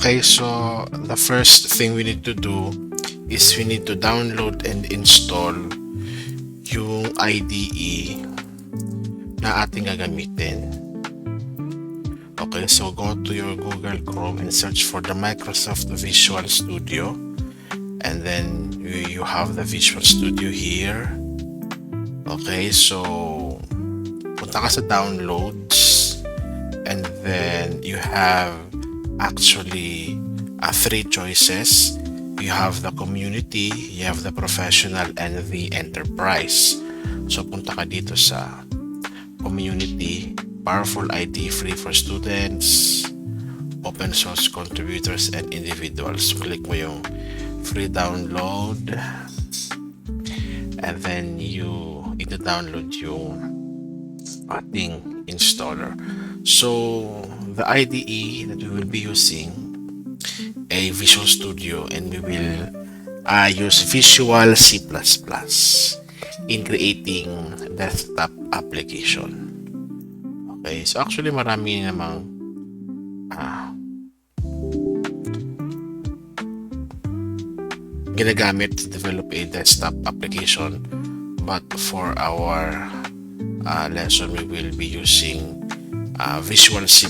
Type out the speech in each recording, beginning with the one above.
Okay, so the first thing we need to do is we need to download and install yung IDE na ating gagamitin. Okay, so go to your Google Chrome and search for the Microsoft Visual Studio, and then you have the Visual Studio here. Okay, so punta ka sa downloads, and then you have actually three choices. You have the community, you have the professional, and the enterprise. So punta ka dito sa community, powerful ID, free for students, open source contributors and individuals. Click mo yung free download, and then you need to download yung ating installer. So the IDE that we will be using a Visual Studio, and we will use Visual C++ in creating desktop application. Okay, so actually marami namang ginagamit to develop a desktop application, but for our lesson we will be using Visual C++.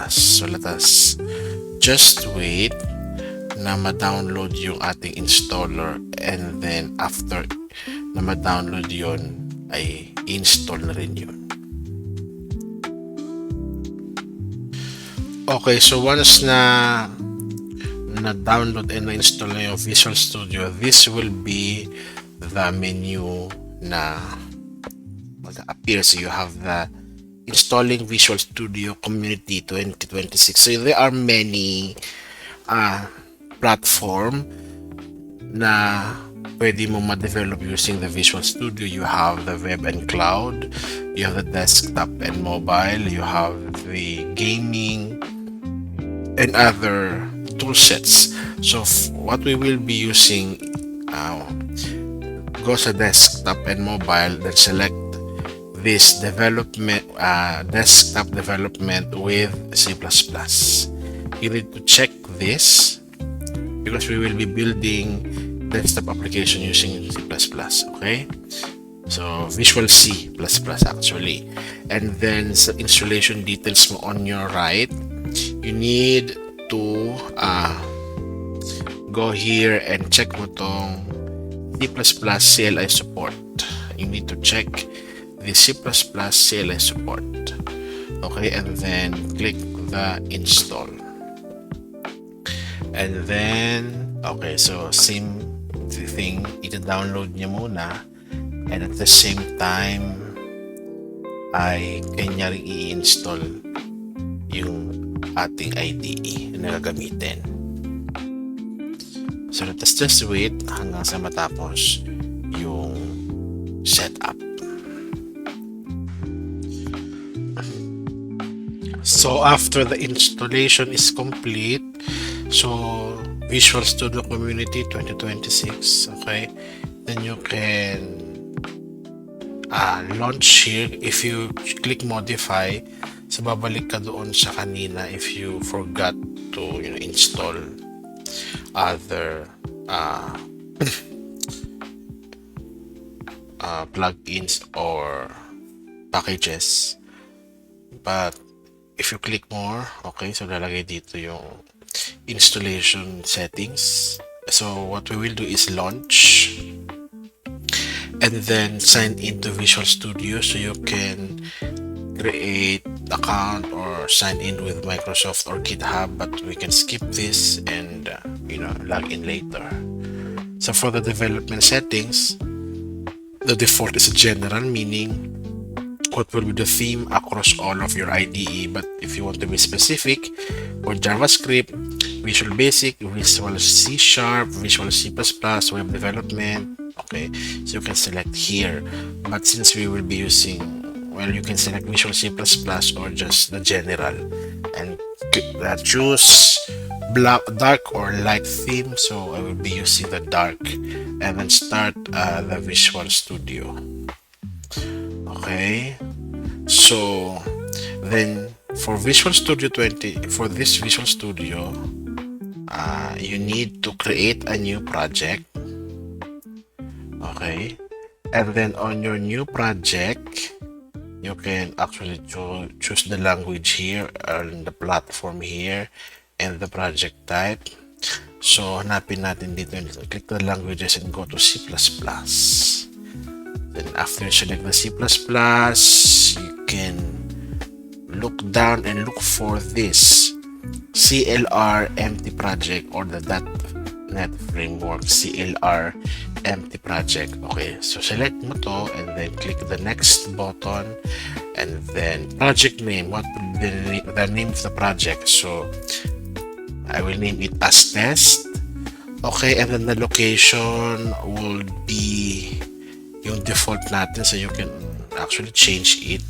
So let us just wait na ma-download yung ating installer, and then after na ma-download yun ay install na rin yun. Okay, so once na download and na-install na yung Visual Studio, this will be the menu na mag-appear. So you have the installing Visual Studio Community 2026. So there are many platform na pwede mo ma-develop using the Visual Studio. You have the web and cloud, you have the desktop and mobile, you have the gaming and other tool sets. So what we will be using, go sa desktop and mobile, then select this development, desktop development with C++. You need to check this because we will be building desktop application using C++. Okay, so Visual C++ actually, and then sa installation details mo on your right, you need to go here and check mo tong C++ CLI support. You need to check the C++ CLI support. Okay, and then click the install, and then okay, so same thing, ita-download niya muna, and at the same time ay kanya rin i-install yung ating IDE na gagamitin. So let us just wait hanggang sa matapos yung setup. So after the installation is complete, so Visual Studio Community 2026, okay, then you can launch here. If you click modify, so babalik ka doon sa kanina if you forgot to install other plugins or packages. But if you click more, okay, so lalagay dito yung installation settings. So what we will do is launch and then sign into Visual Studio, so you can create account or sign in with Microsoft or GitHub, but we can skip this and log in later. So for the development settings, the default is general, meaning what will be the theme across all of your IDE. But if you want to be specific, for JavaScript, Visual Basic, Visual C#, Visual C++, web development, okay, so you can select here. But since we will be using, well, you can select Visual C++ or just the general, and choose dark or light theme. So I will be using the dark, and then start the Visual Studio. Okay, so then for Visual Studio 20, for this Visual Studio, you need to create a new project. Okay, and then on your new project, you can actually choose the language here and the platform here and the project type. So hanapin natin dito, click the languages and go to C++. Then after you select the C++, you can look down and look for this CLR empty project or the .NET framework CLR empty project. Okay, so select mo to and then click the next button, and then project name, what will be the name of the project. So I will name it as test. Okay, and then the location will be yung default natin, so you can actually change it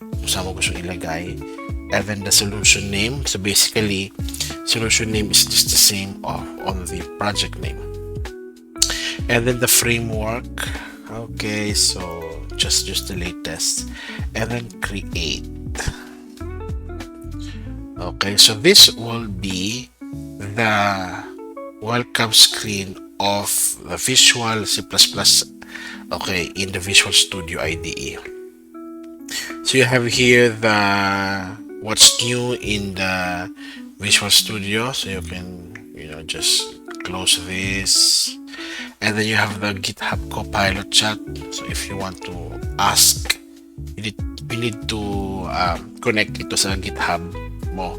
kung saan mo gusto ilagay. And then the solution name, so basically solution name is just the same on the project name. And then the framework, okay, so just the latest, and then create. Okay, so this will be the welcome screen of the Visual C++, okay, in the Visual Studio IDE. So you have here the what's new in the Visual Studio, so you can just close this, and then you have the GitHub Copilot chat. So if you want to ask, you need to connect ito sa GitHub mo,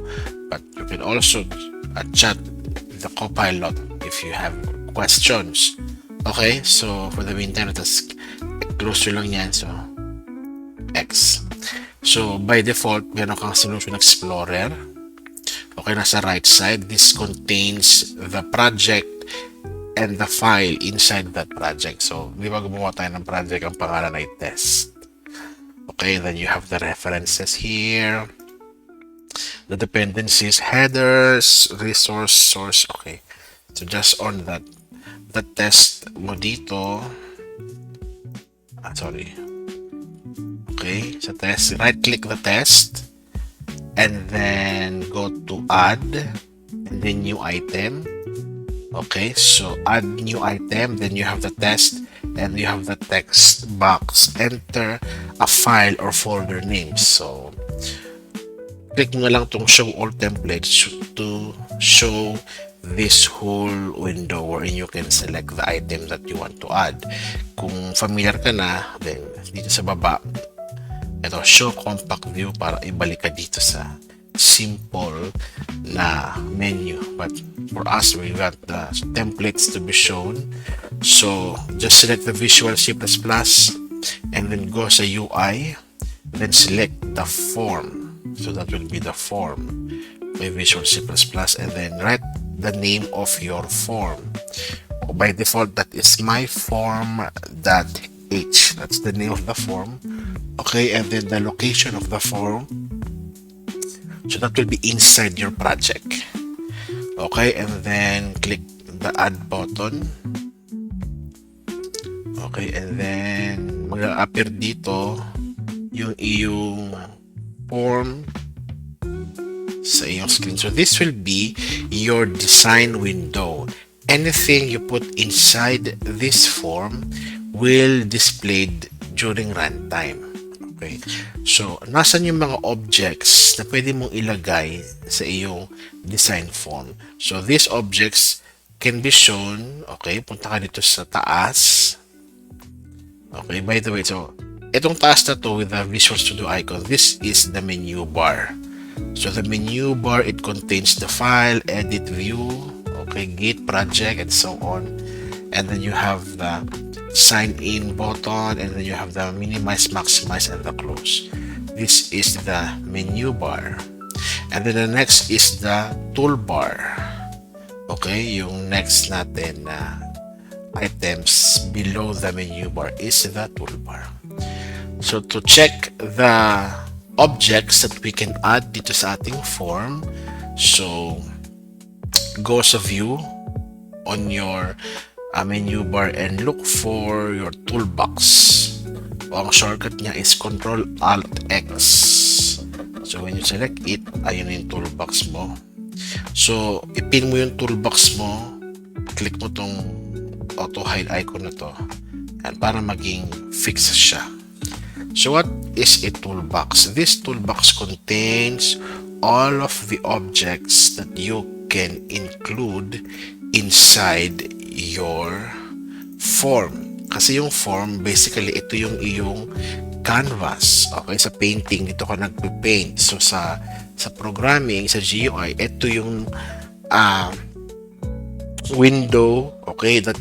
but you can also chat the Copilot if you have questions. Okay, so for the meantime, let's close nyo lang yan. So X. So by default, meron kang Solution Explorer. Okay, nasa right side, this contains the project and the file inside that project. So, di ba gumawa tayo ng project, ang pangalan ay test. Okay, then you have the references here, the dependencies, headers, resource, source. Okay, so just on that, the test mo dito. Sorry. Okay, so test, right click the test, and then go to add, and then new item. Okay, so add new item, then you have the test, and you have the text box. Enter a file or folder name. So click mo lang tong show all templates to show this whole window wherein you can select the item that you want to add. Kung familiar ka na, then dito sa baba, ito, show compact view, para ibalik ka dito sa simple na menu. But for us, we want the templates to be shown. So just select the Visual C++ and then go sa UI, then select the form. So that will be the form by Visual C++, and then write the name of your form. By default, that is my form.h. That's the name of the form. Okay, and then the location of the form, so that will be inside your project. Okay, and then click the add button. Okay, and then mag-appear dito yung iyong form sa iyong screen. So this will be your design window. Anything you put inside this form will displayed during runtime. Okay, so nasan yung mga objects na pwede mong ilagay sa iyong design form? So these objects can be shown. Okay, punta ka dito sa taas. Okay, by the way, so itong taas na to with the Visual Studio icon, this is the menu bar. So the menu bar, it contains the file, edit, view, okay, git, project, and so on. And then you have the sign in button, and then you have the minimize, maximize, and the close. This is the menu bar. And then the next is the toolbar. Okay, yung next natin na items below the menu bar is the toolbar. So to check the objects that we can add dito sa ating form, so go sa view on your menu bar and look for your toolbox. Ang shortcut niya is Ctrl Alt X. So when you select it, ayun yung toolbox mo. So, ipin mo yung toolbox mo, click mo tong auto hide icon na to, and para maging fix siya. So what is a toolbox? This toolbox contains all of the objects that you can include inside your form. Kasi yung form, basically, ito yung iyong canvas. Okay, sa painting, dito ka nagpe-paint. So sa programming, sa GUI, ito yung window, okay, that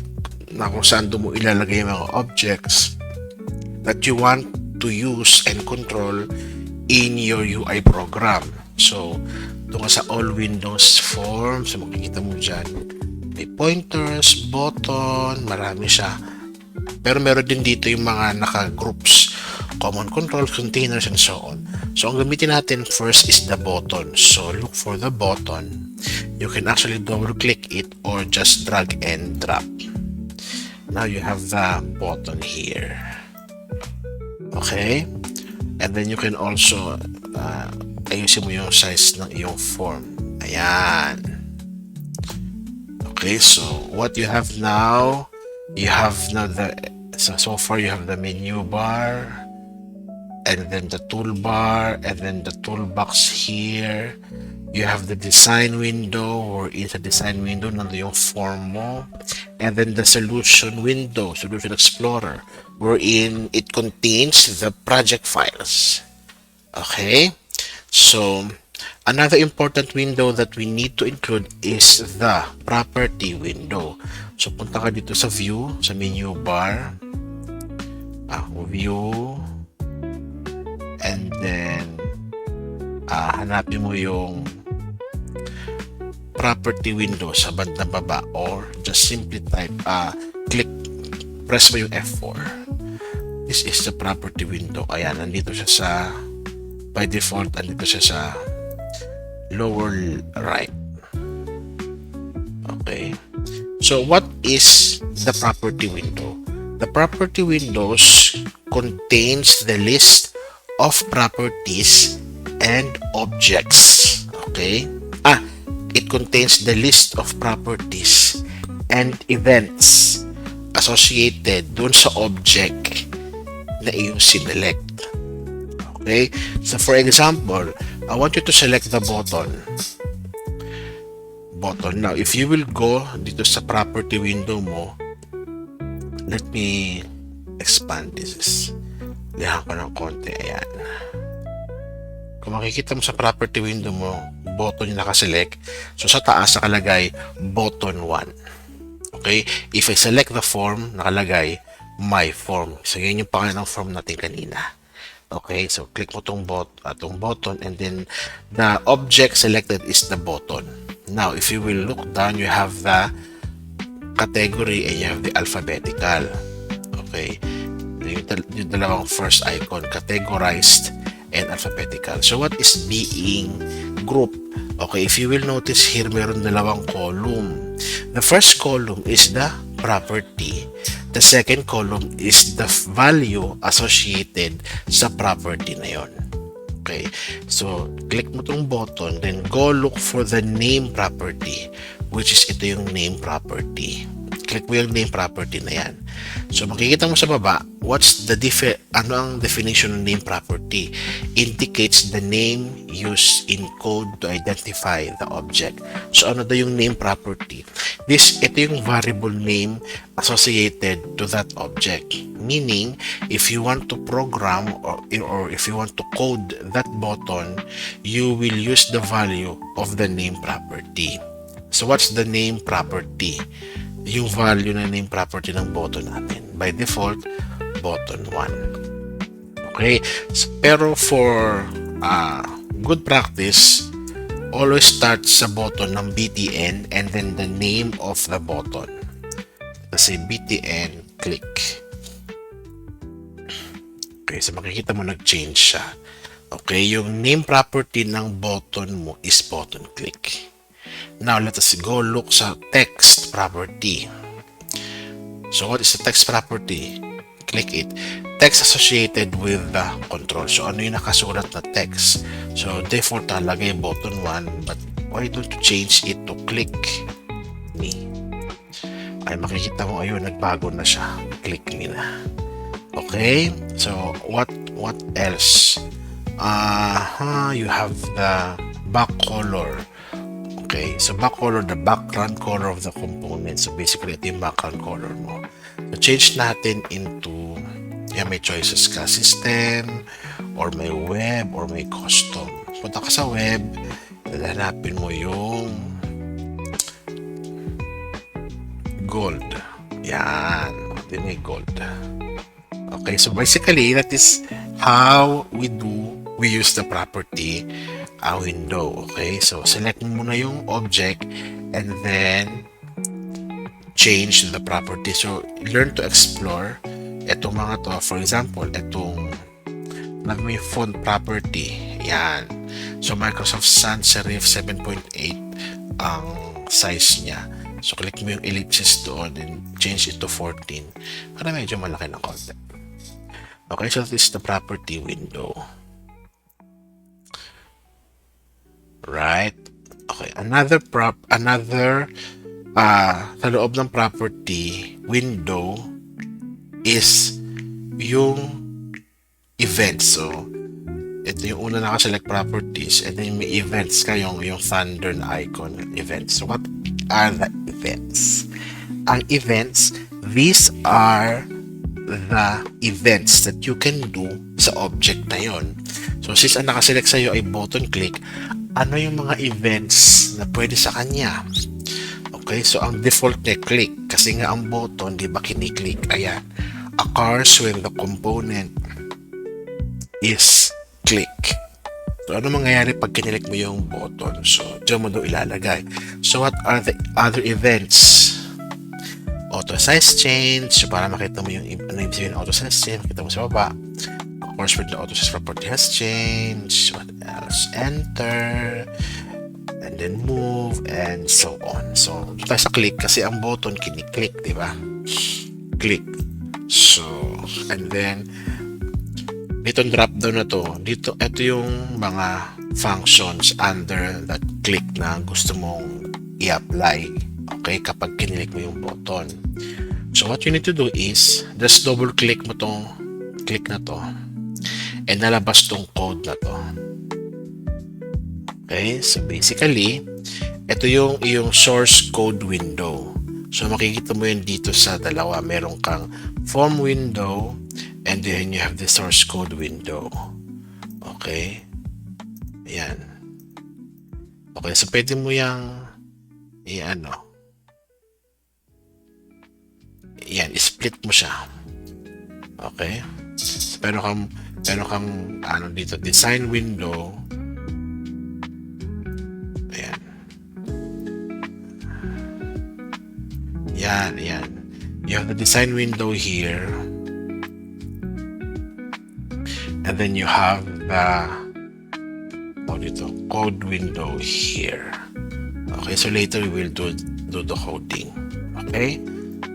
na kung saan mo ilalagay yung mga objects that you want to use and control in your UI program. So, doon sa all windows form, so makikita mo dyan, may pointers, button, marami siya. Pero meron din dito yung mga naka-groups, common controls, containers, and so on. So, ang gamitin natin first is the button. So, look for the button. You can actually double-click it or just drag and drop. Now, you have the button here. Okay? And then, you can also ayusin mo yung size ng iyong form. Ayan. Okay, so what you have now, you have now so far you have the menu bar, and then the toolbar, and then the toolbox here. You have the design window, or in the design window nandoon yung form mo, and then the solution window, solution explorer, wherein it contains the project files. Okay, so another important window that we need to include is the property window. So punta ka dito sa view, sa menu bar, view, and then hanapin mo yung property window sa bandang baba, or just simply type, press mo yung F4. This is the property window. Ayan, nandito siya sa, by default, nandito siya sa lower right. Okay. So, what is the property window? The property windows contains the list of properties and objects. Okay. It contains the list of properties and events associated dun sa object na iyong sinelect. Okay? So for example, I want you to select the button. Now, if you will go dito sa property window mo, let me expand this. Lihan ko ng konti. Ayan. Kung makikita mo sa property window mo, button yung nakaselect. So sa taas nakalagay button 1. Okay? If I select the form, nakalagay my form. So yun yung pangalan ng form natin kanina. Okay? So click mo tong button, and then the object selected is the button. Now, if you will look down, you have the category and you have the alphabetical. Okay? Yung dalawang first icon, categorized and alphabetical. So what is being group? Okay, if you will notice here, meron dalawang column. The first column is the property. The second column is the value associated sa property na yon. Okay, so click mo tong button, then go look for the name property, which is ito yung name property. Click mo yung name property na yan. So makikita mo sa baba, what's the ano ang definition ng name property? Indicates the name used in code to identify the object. So ano daw yung name property? Ito yung variable name associated to that object. Meaning, if you want to program or if you want to code that button, you will use the value of the name property. So what's the name property? Yung value na name property ng button natin. By default, button 1. Okay? Pero for good practice, always start sa button ng btn and then the name of the button. Kasi btn, click. Okay, so makikita mo nag-change siya. Okay, yung name property ng button mo is button click. Now, let us go look sa text property. So, what is the text property? Click it. Text associated with the control. So, ano yung nakasulat na text? So, default talaga yung button 1, but why don't you change it to click me? Ay, makikita mo, ayun, nagbago na siya. Click me na. Okay, so what else? You have the back color. Okay, so back color, the background color of the component. So basically, ito yung background color mo. So change natin into, may choices ka, system, or may web, or may custom. Punta ka sa web, hanapin mo yung gold. Yan, ito may gold. Okay, so basically, that is how we use the property window. Okay, so select mo muna yung object and then change the property. So learn to explore itong mga to. For example, itong may font property. Yan. So Microsoft Sans Serif 7.8 ang size niya. So click mo yung ellipsis doon and change it to 14 para medyo malaki ng konti. Okay, so this is the property window. Right? Okay, another sa loob ng property window is yung events. So ito yung una naka-select properties and then may events ka yung thunder na icon events. So what are the events? Ang events, these are the events that you can do sa object na yon. So since ang nakaselect sa'yo ay button click, ano yung mga events na pwede sa kanya? Okay, so ang default na click, kasi nga ang button, di ba kiniklik? Ayan, occurs when the component is click. So ano mangyayari pag kinilik mo yung button? So dyan mo doon ilalagay. So what are the other events? Auto size change. So para makita mo yung ano yung sabihin auto size change, makita mo sa baba. Of course, when the auto size property has changed. What else? Enter. And then move and so on. So dito tayo sa click kasi ang button kiniklik, di ba? Click. So and then itong drop down na to, dito ito yung mga functions under that click na gusto mong i-apply. Okay, kapag kinilik mo yung button. So what you need to do is just double click mo tong click na to and nalabas tong code na to. Okay, so basically ito yung source code window. So makikita mo yun dito sa dalawa. Meron kang form window and then you have the source code window. Okay, ayan. Okay, so pwede mo yung yan, split mo siya. Okay? So, pero kang dito, design window. Ayan. Yan. You have the design window here. And then you have the code window here. Okay, so later we will do the coding. Okay?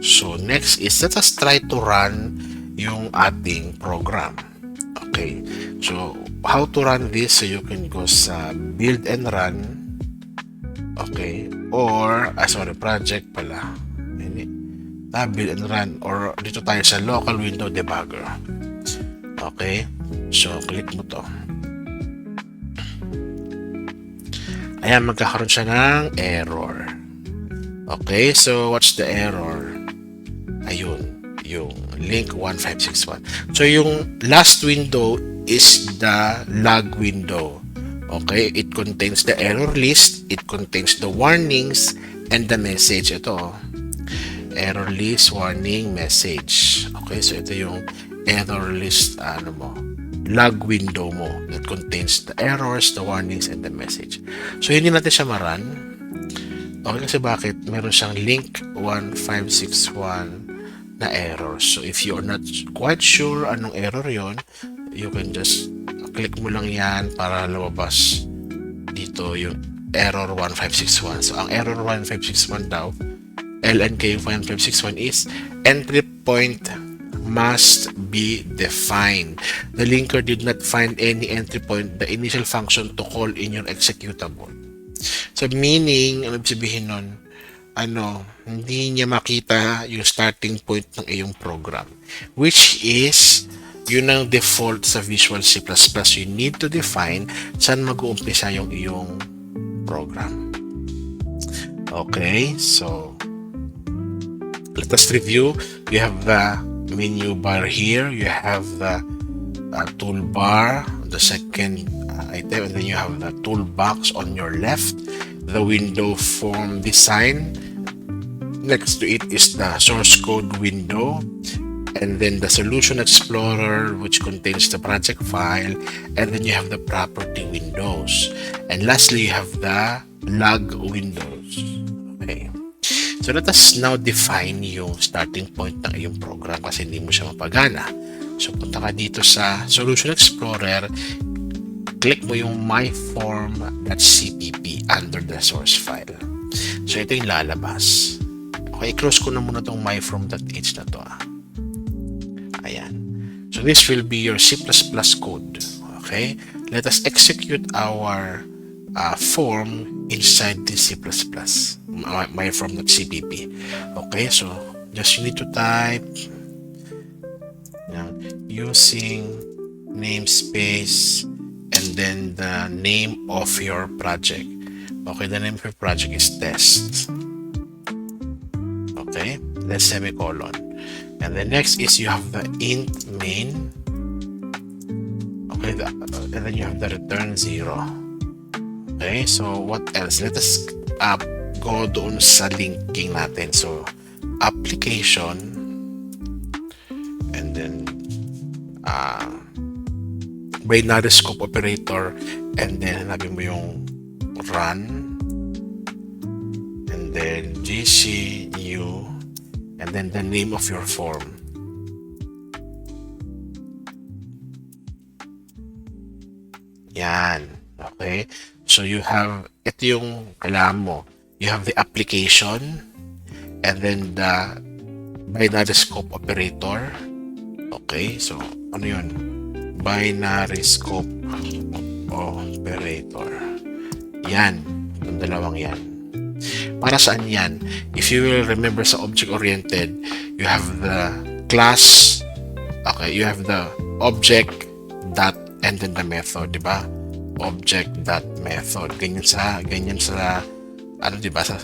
So next is let us try to run yung ating program. Okay. So how to run this? So you can go sa build and run. Okay. Or project pala. Build and run or dito tayo sa local window debugger. Okay. So click mo to. Ayan, magkakaroon siya ng error. Okay, so what's the error? Ayun, yung link 1561. So yung last window is the log window. Okay, it contains the error list, it contains the warnings and the message. Ito, error list, warning, message. Okay, so ito yung error list log window mo that contains the errors, the warnings, and the message. So hindi natin siya ma-run. Okay, kasi bakit? Meron siyang link 1561 na error. So if you are not quite sure anong error yon, you can just click mo lang yan para lumabas dito yung error 1561. So ang error 1561 daw, LNK 1561 is entry point must be defined. The linker did not find any entry point, the initial function to call in your executable. So, meaning, ano ibig sabihin nun? Hindi niya makita yung starting point ng iyong program. Which is, yun ang default sa Visual C++. You need to define saan mag-uumpisa yung iyong program. Okay, so let us review. You have the menu bar here. You have the toolbar, the second item, and then you have the toolbox on your left. The window form design. Next to it is the source code window, and then the solution explorer, which contains the project file, and then you have the property windows, and lastly you have the log windows. Okay, so let us now define yung starting point ng iyong program kasi hindi mo siya mapagana. So punta ka dito sa solution explorer, click mo yung myform.cpp under the source file. So ito yung lalabas. Okay, close ko na muna tong myform.h na to. Ayan. So this will be your C++ code. Okay, let us execute our form inside the C++. myform.cpp. Okay, so just you need to type using namespace and then the name of your project. Okay, the name of your project is test. Okay, then semicolon. And the next is you have the int main. Okay, and then you have the return 0. Okay, so what else? Let us go doon sa linking natin. So, application, and then binary scope operator, and then hanapin mo yung run, and then GCU, and then the name of your form. Yan. Okay. So you have, ito yung kailangan mo. You have the application, and then the binary scope operator. Okay. So, ano yun? Binary scope operator. Yan. Yung dalawang yan. Para saan yan? If you will remember sa object-oriented, you have the class, okay, you have the object dot and then the method, di ba? Object dot method. Ganyan sa ano, di ba? Sa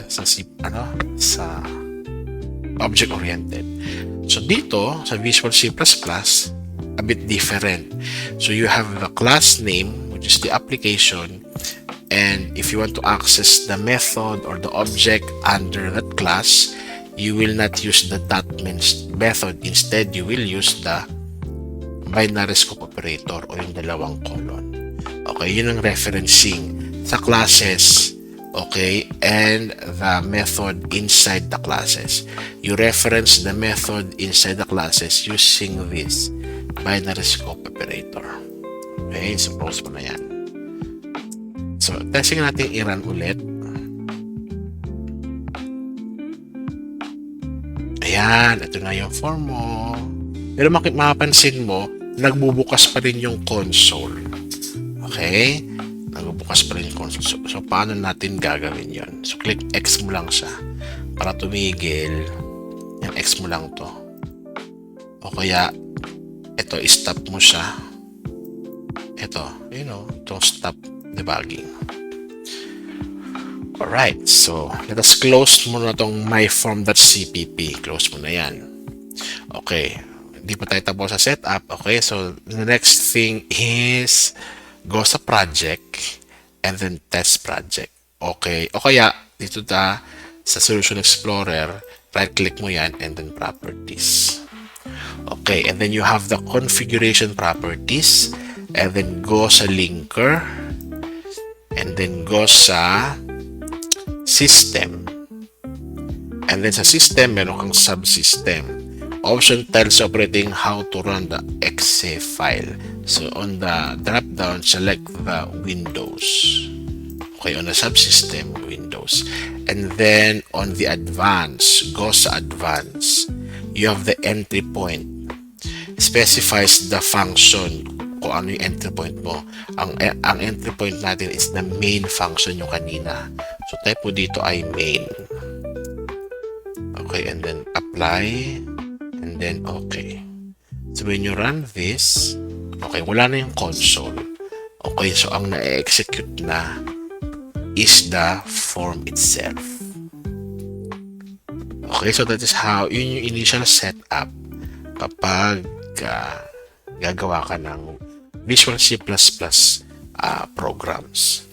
object-oriented. So dito sa Visual C++, a bit different. So you have the class name, which is the application, and if you want to access the method or the object under that class, you will not use the dot method. Instead, you will use the binary scope operator o yung dalawang colon. Okay, yun ang referencing sa classes, okay, and the method inside the classes. You reference the method inside the classes using this binary scope operator. Okay, so close mo na yan. So, testing natin i-run ulit. Ayan, ito na yung form mo. Pero mapapansin mo, nagbubukas pa rin yung console. Okay? Nagbubukas pa rin yung console. So, paano natin gagawin yon? So, click X mo lang siya. Para tumigil, yung X mo lang to. O kaya, ito, stop mo siya. Ito, itong stop debugging. Alright, so, let us close muna itong myform.cpp. Close mo na yan. Okay. Hindi pa tayo tapos sa setup. Okay, so the next thing is go sa project and then test project. Okay, o kaya dito sa Solution Explorer, right click mo yan and then properties. Okay, and then you have the configuration properties, and then go sa linker, and then go sa system, and then sa system meron kang subsystem. Option tells operating how to run the exe file. So on the drop down, select the Windows. Okay, on the subsystem, Windows. And then on the advanced, go sa advanced. You have the entry point. Specifies the function kung ano yung entry point mo. Ang entry point natin is the main function yung kanina. So type mo dito ay main. Okay, and then apply, and then okay. So when you run this, okay, wala na yung console. Okay, so ang na-execute na is the form itself. Okay, so that is how, yun yung initial setup kapag gagawa ka ng Visual C++ programs.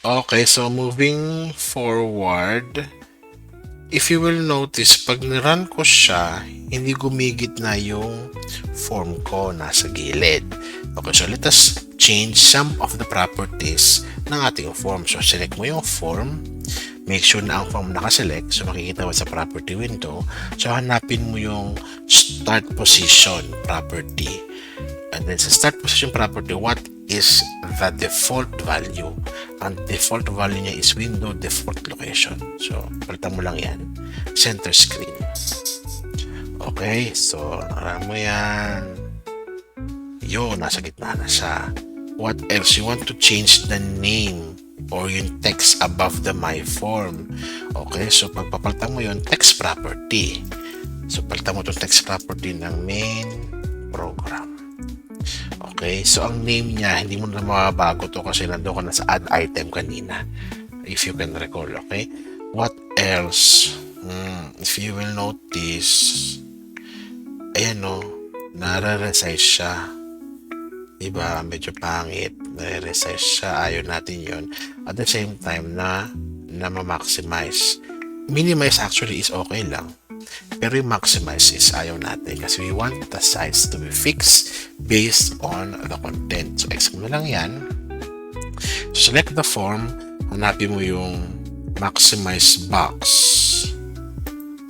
Okay, so moving forward, if you will notice, pag nirun ko siya, hindi gumigit na yung form ko nasa gilid. Okay, so let us change some of the properties ng ating form. So select mo yung form, make sure na ang form nakaselect. So makikita mo sa property window. So hanapin mo yung start position property. And then sa start position property, what is the default value? Ang default value niya is window default location. So palitan mo lang yan. Center screen. Okay, so naran mo yan. Yun, nasa gitna na siya. What else? You want to change the name or yung text above the my form. Okay, so pagpapalitan mo yung text property. So palitan mo itong text property ng main program. Okay, so ang name niya, hindi mo na mababago to kasi nandoon ka na sa add item kanina. If you can recall, okay? What else? If you will notice, ayan o, nare-resize siya. Diba? Medyo pangit. Nare-resize siya. Ayaw natin yun. At the same time na ma-maximize. Minimize actually is okay lang. Pero yung maximize is ayaw natin kasi we want the size to be fixed based on the content. So, X mo na lang yan. So, select the form. Hanapin mo yung maximize box.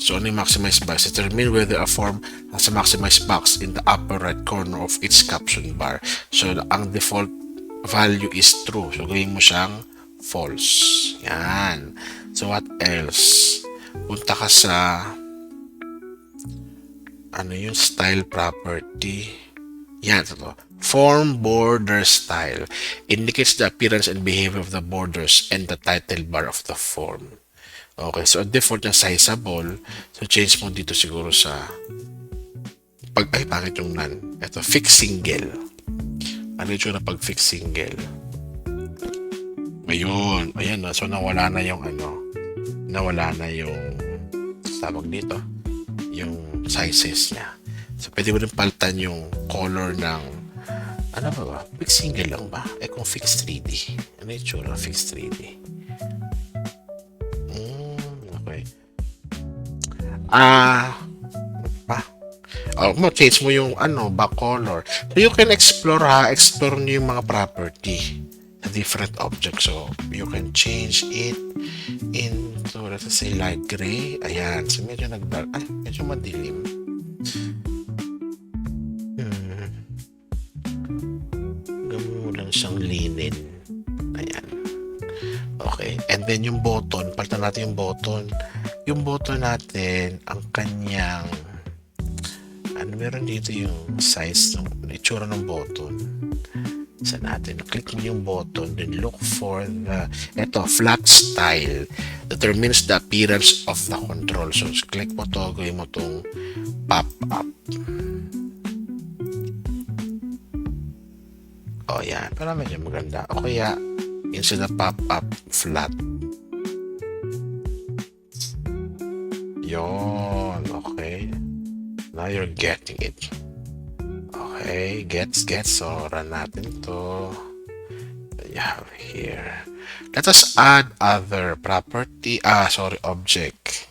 So, ano yung maximize box? Determine whether a form has a maximize box in the upper right corner of its caption bar. So, ang default value is true. So, gawin mo siyang false. Yan. So, what else? Punta ka sa ano yung style property. Yan, ito. Form border style indicates the appearance and behavior of the borders and the title bar of the form. Okay, so default na sizable. So change mo dito siguro sa pangit yung none. Ito, fix single. Ano yung na pag fix single? Ayun, ayan na. So nawala na yung tawag dito, yung sizes niya. So, pwede mo rin palitan yung color ng, ano ba? Fixed single lang ba? Kung fixed 3D. Ano yung tsura ng fixed 3D? Okay. Change mo yung, back color. So, you can explore nyo yung mga property sa different objects. So, you can change it into, let's say, light gray. Ayan. So, medyo nag-dark. Medyo madilim. Gawin mo lang siyang linen. Ayan. Okay. And then, yung button. Palitan natin yung button. Yung button natin, ang kanyang, meron dito yung size, itsura ng button. Sa natin, click mo yung button, then look for the, flat style determines the appearance of the control. So, click mo to, gawin mo tong pop-up. Yan. Para medyo maganda. O kaya, instead of pop-up, flat. Yon. Okay. Now you're getting it. Okay, gets. So, run natin to. You have here. Let us add other property. Object.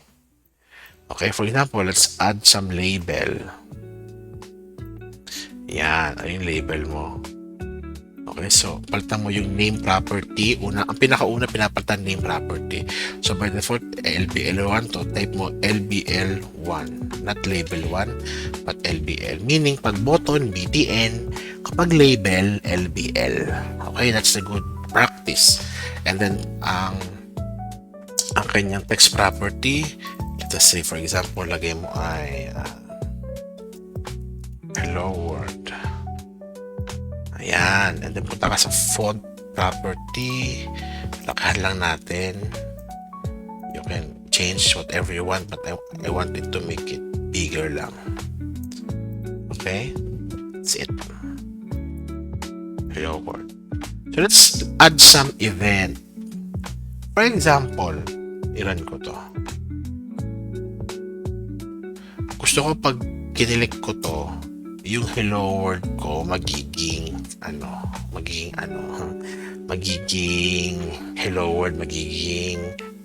Okay, for example, let's add some label. Yan, ano yung label mo? Okay, so, palitan mo yung name property. Ang pinakauna, pinapalitan name property. So, by default, LBL1 to, type mo LBL1. Not label 1, but LBL. Meaning, pag button, BTN. Kapag label, LBL. Okay, that's a good practice. And then, ang kanyang text property, let's say, for example, lagay mo ay hello world. Ayan. And then punta ka sa font property. Lakahan lang natin. You can change whatever you want, but I want it to make it bigger lang. Okay? That's it. Hello world. So let's add some event. For example, ilan ko to. Gusto ko pag kinilik ko to, yung hello world ko magiging hello world, magiging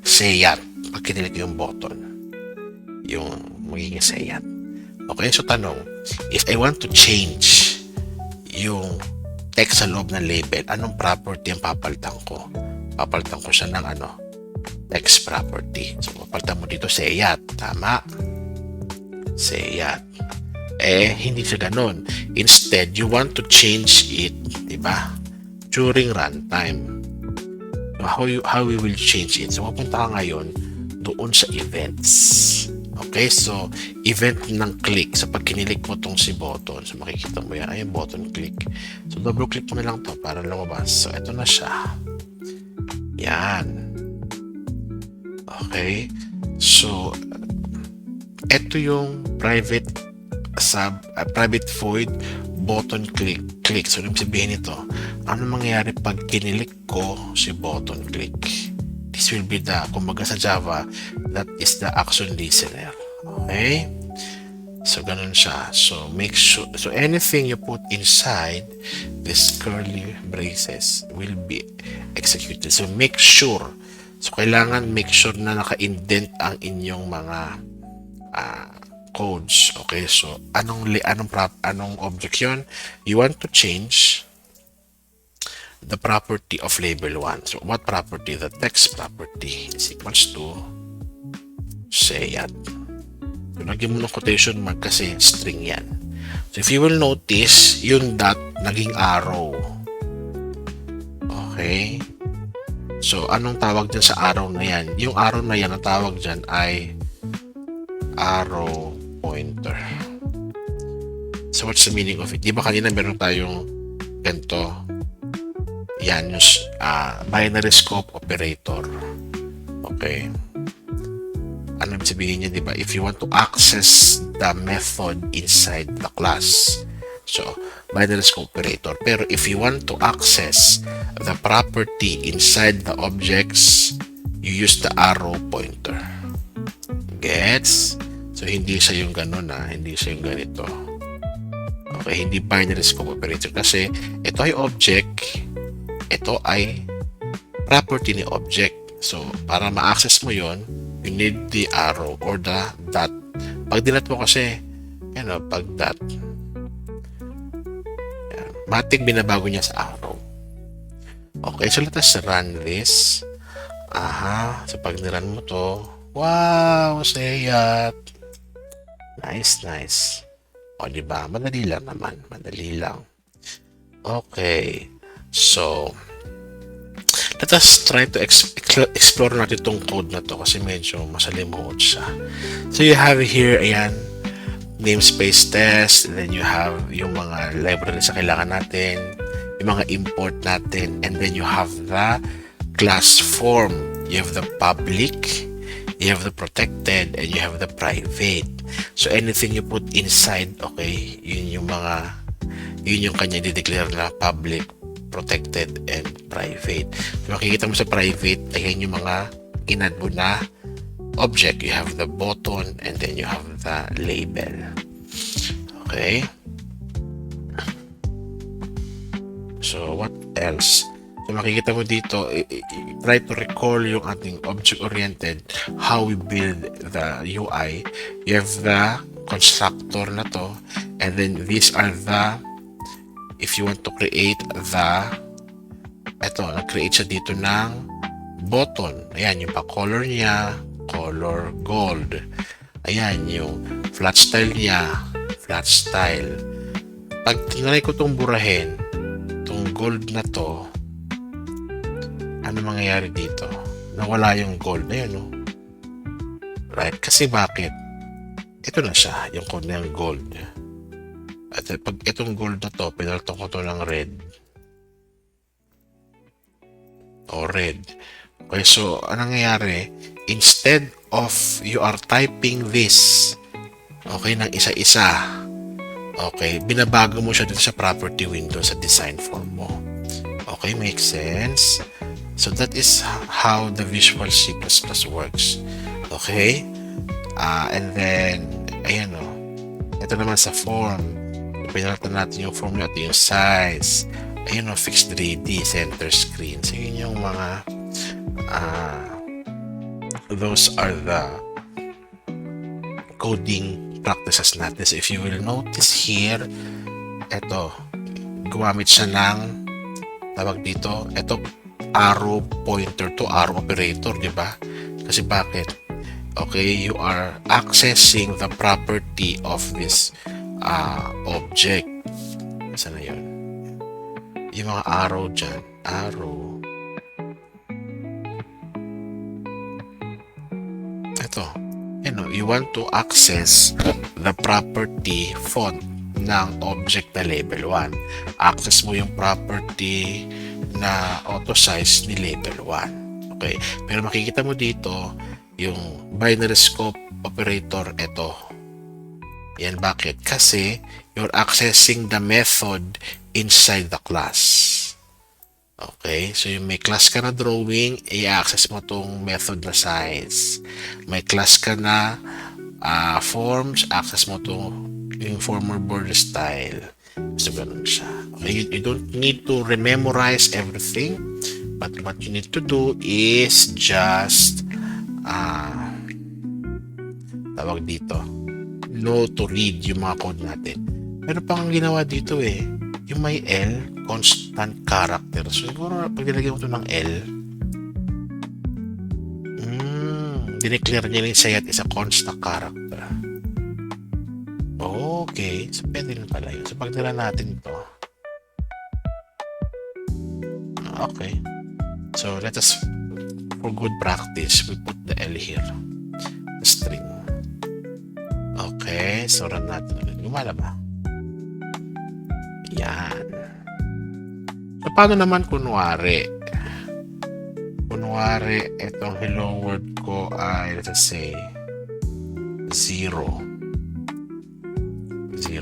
sayat. Pag kinilik yung button, yung magiging sayat. Okay, so tanong, if I want to change yung text sa loob ng label, anong property ang papalitan ko? Papalitan ko siya ng text property. So, papalitan mo dito sayat. Tama? Sayat. Hindi siya ganun. Instead, you want to change it, diba? During runtime. So, how we will change it? So, mapunta ka ngayon doon sa events. Okay, so event ng click. So pag kinilik mo tong si button, so makikita mo yan, ay button click. So double click mo na lang to para lumabas. So ito na siya. Yan. Okay. So ito yung private void button click. So ibig sabihin nito, ano mangyayari pag kinilik ko si button click? This will be the, kumbaga sa Java, that is the action listener. Okay? So, ganun siya. So, make sure, so anything you put inside this curly braces will be executed. So, make sure. So, kailangan make sure na naka-indent ang inyong mga codes. Okay? So, anong object yun? You want to change the property of label 1. So, what property? The text property is equals to sayat. So, lagyan mo ng quotation mark kasi string yan. So, if you will notice, yung dot naging arrow. Okay? So, anong tawag dyan sa arrow na yan? Yung arrow na yan, ang tawag dyan ay arrow pointer. So, what's the meaning of it? Di ba kanina meron tayong ganito? Yan yung binary scope operator. Okay. Ano sabihin niya, di ba? If you want to access the method inside the class, so binary scope operator. Pero if you want to access the property inside the objects, you use the arrow pointer. Gets? So hindi siya yung ganun hindi siya yung ganito. Okay, hindi binary scope operator kasi ito ay object. Ito ay property ni object. So, para ma-access mo yon, you need the arrow or the dot. Pag dinat mo kasi, pag dot, matik binabago niya sa arrow. Okay, so let us run this. So pag niran mo to, wow, sayat. Nice. O, diba? Madali lang naman. Madali lang. Okay. So, let us try to explore natin itong code na to kasi medyo masalimuot siya. So, you have here, ayan, namespace test, and then you have yung mga libraries na kailangan natin, yung mga import natin, and then you have the class form. You have the public, you have the protected, and you have the private. So, anything you put inside, okay, yun yung kanya di-declare na public, protected, and private. So, makikita mo sa private, ayan yung mga inad mo na object. You have the button, and then you have the label. Okay? So, what else? So, makikita mo dito, try to recall yung ating object-oriented, how we build the UI. You have the constructor na to, and then these are the, if you want to create nag-create siya dito ng button. Ayan, yung pa-color niya, color gold. Ayan, yung flat style niya, flat style. Pag tinry ko itong burahin, itong gold na to, ano mangyayari dito? Nawala yung gold. Ayan, no? Right? Kasi bakit? Ito na siya, yung code na yung gold. At pag itong gold na to, pinalto ko to ng red. O red. Okay, so anong nangyayari? Instead of you are typing this, okay, ng isa-isa, okay, binabago mo siya dito sa property window sa design form mo. Okay, makes sense? So that is how the Visual C++ works. Okay? And then, ayan o. Ito naman sa form. Pinalitan natin yung form natin, yung size. Ayan o, fixed ready, center screen. So yun yung mga those are the coding practices natin. So if you will notice here, ito, gumamit siya ng tawag dito, ito arrow pointer to, arrow operator, di ba? Kasi bakit? Okay, you are accessing the property of this object. Saan na yun? Yung mga arrow dyan. Arrow. Ito. You want to access the property font ng object na label 1. Access mo yung property na auto size ni label 1. Okay? Pero makikita mo dito yung binary scope operator, ito. Yan, bakit? Kasi you're accessing the method inside the class. Okay? So yung may class ka na drawing, i-access mo tong method na size. May class ka na forms, access mo tong informer border style. So ganun siya. Okay? You don't need to rememorize everything, but what you need to do is just tawag dito, know to read yung mga code natin. Pero pang ginawa dito yung may L, constant character. So siguro pag nilagyan mo ito ng L, dineclare niya rin siya at isa constant character. Okay, so pwede rin pala yun. So pag nila natin ito, okay, so let us, for good practice, we put the L here, the string. Okay, so run natin ulit. Gumala ba? Yan. So paano naman kunwari itong hello world ko ay, let's say 0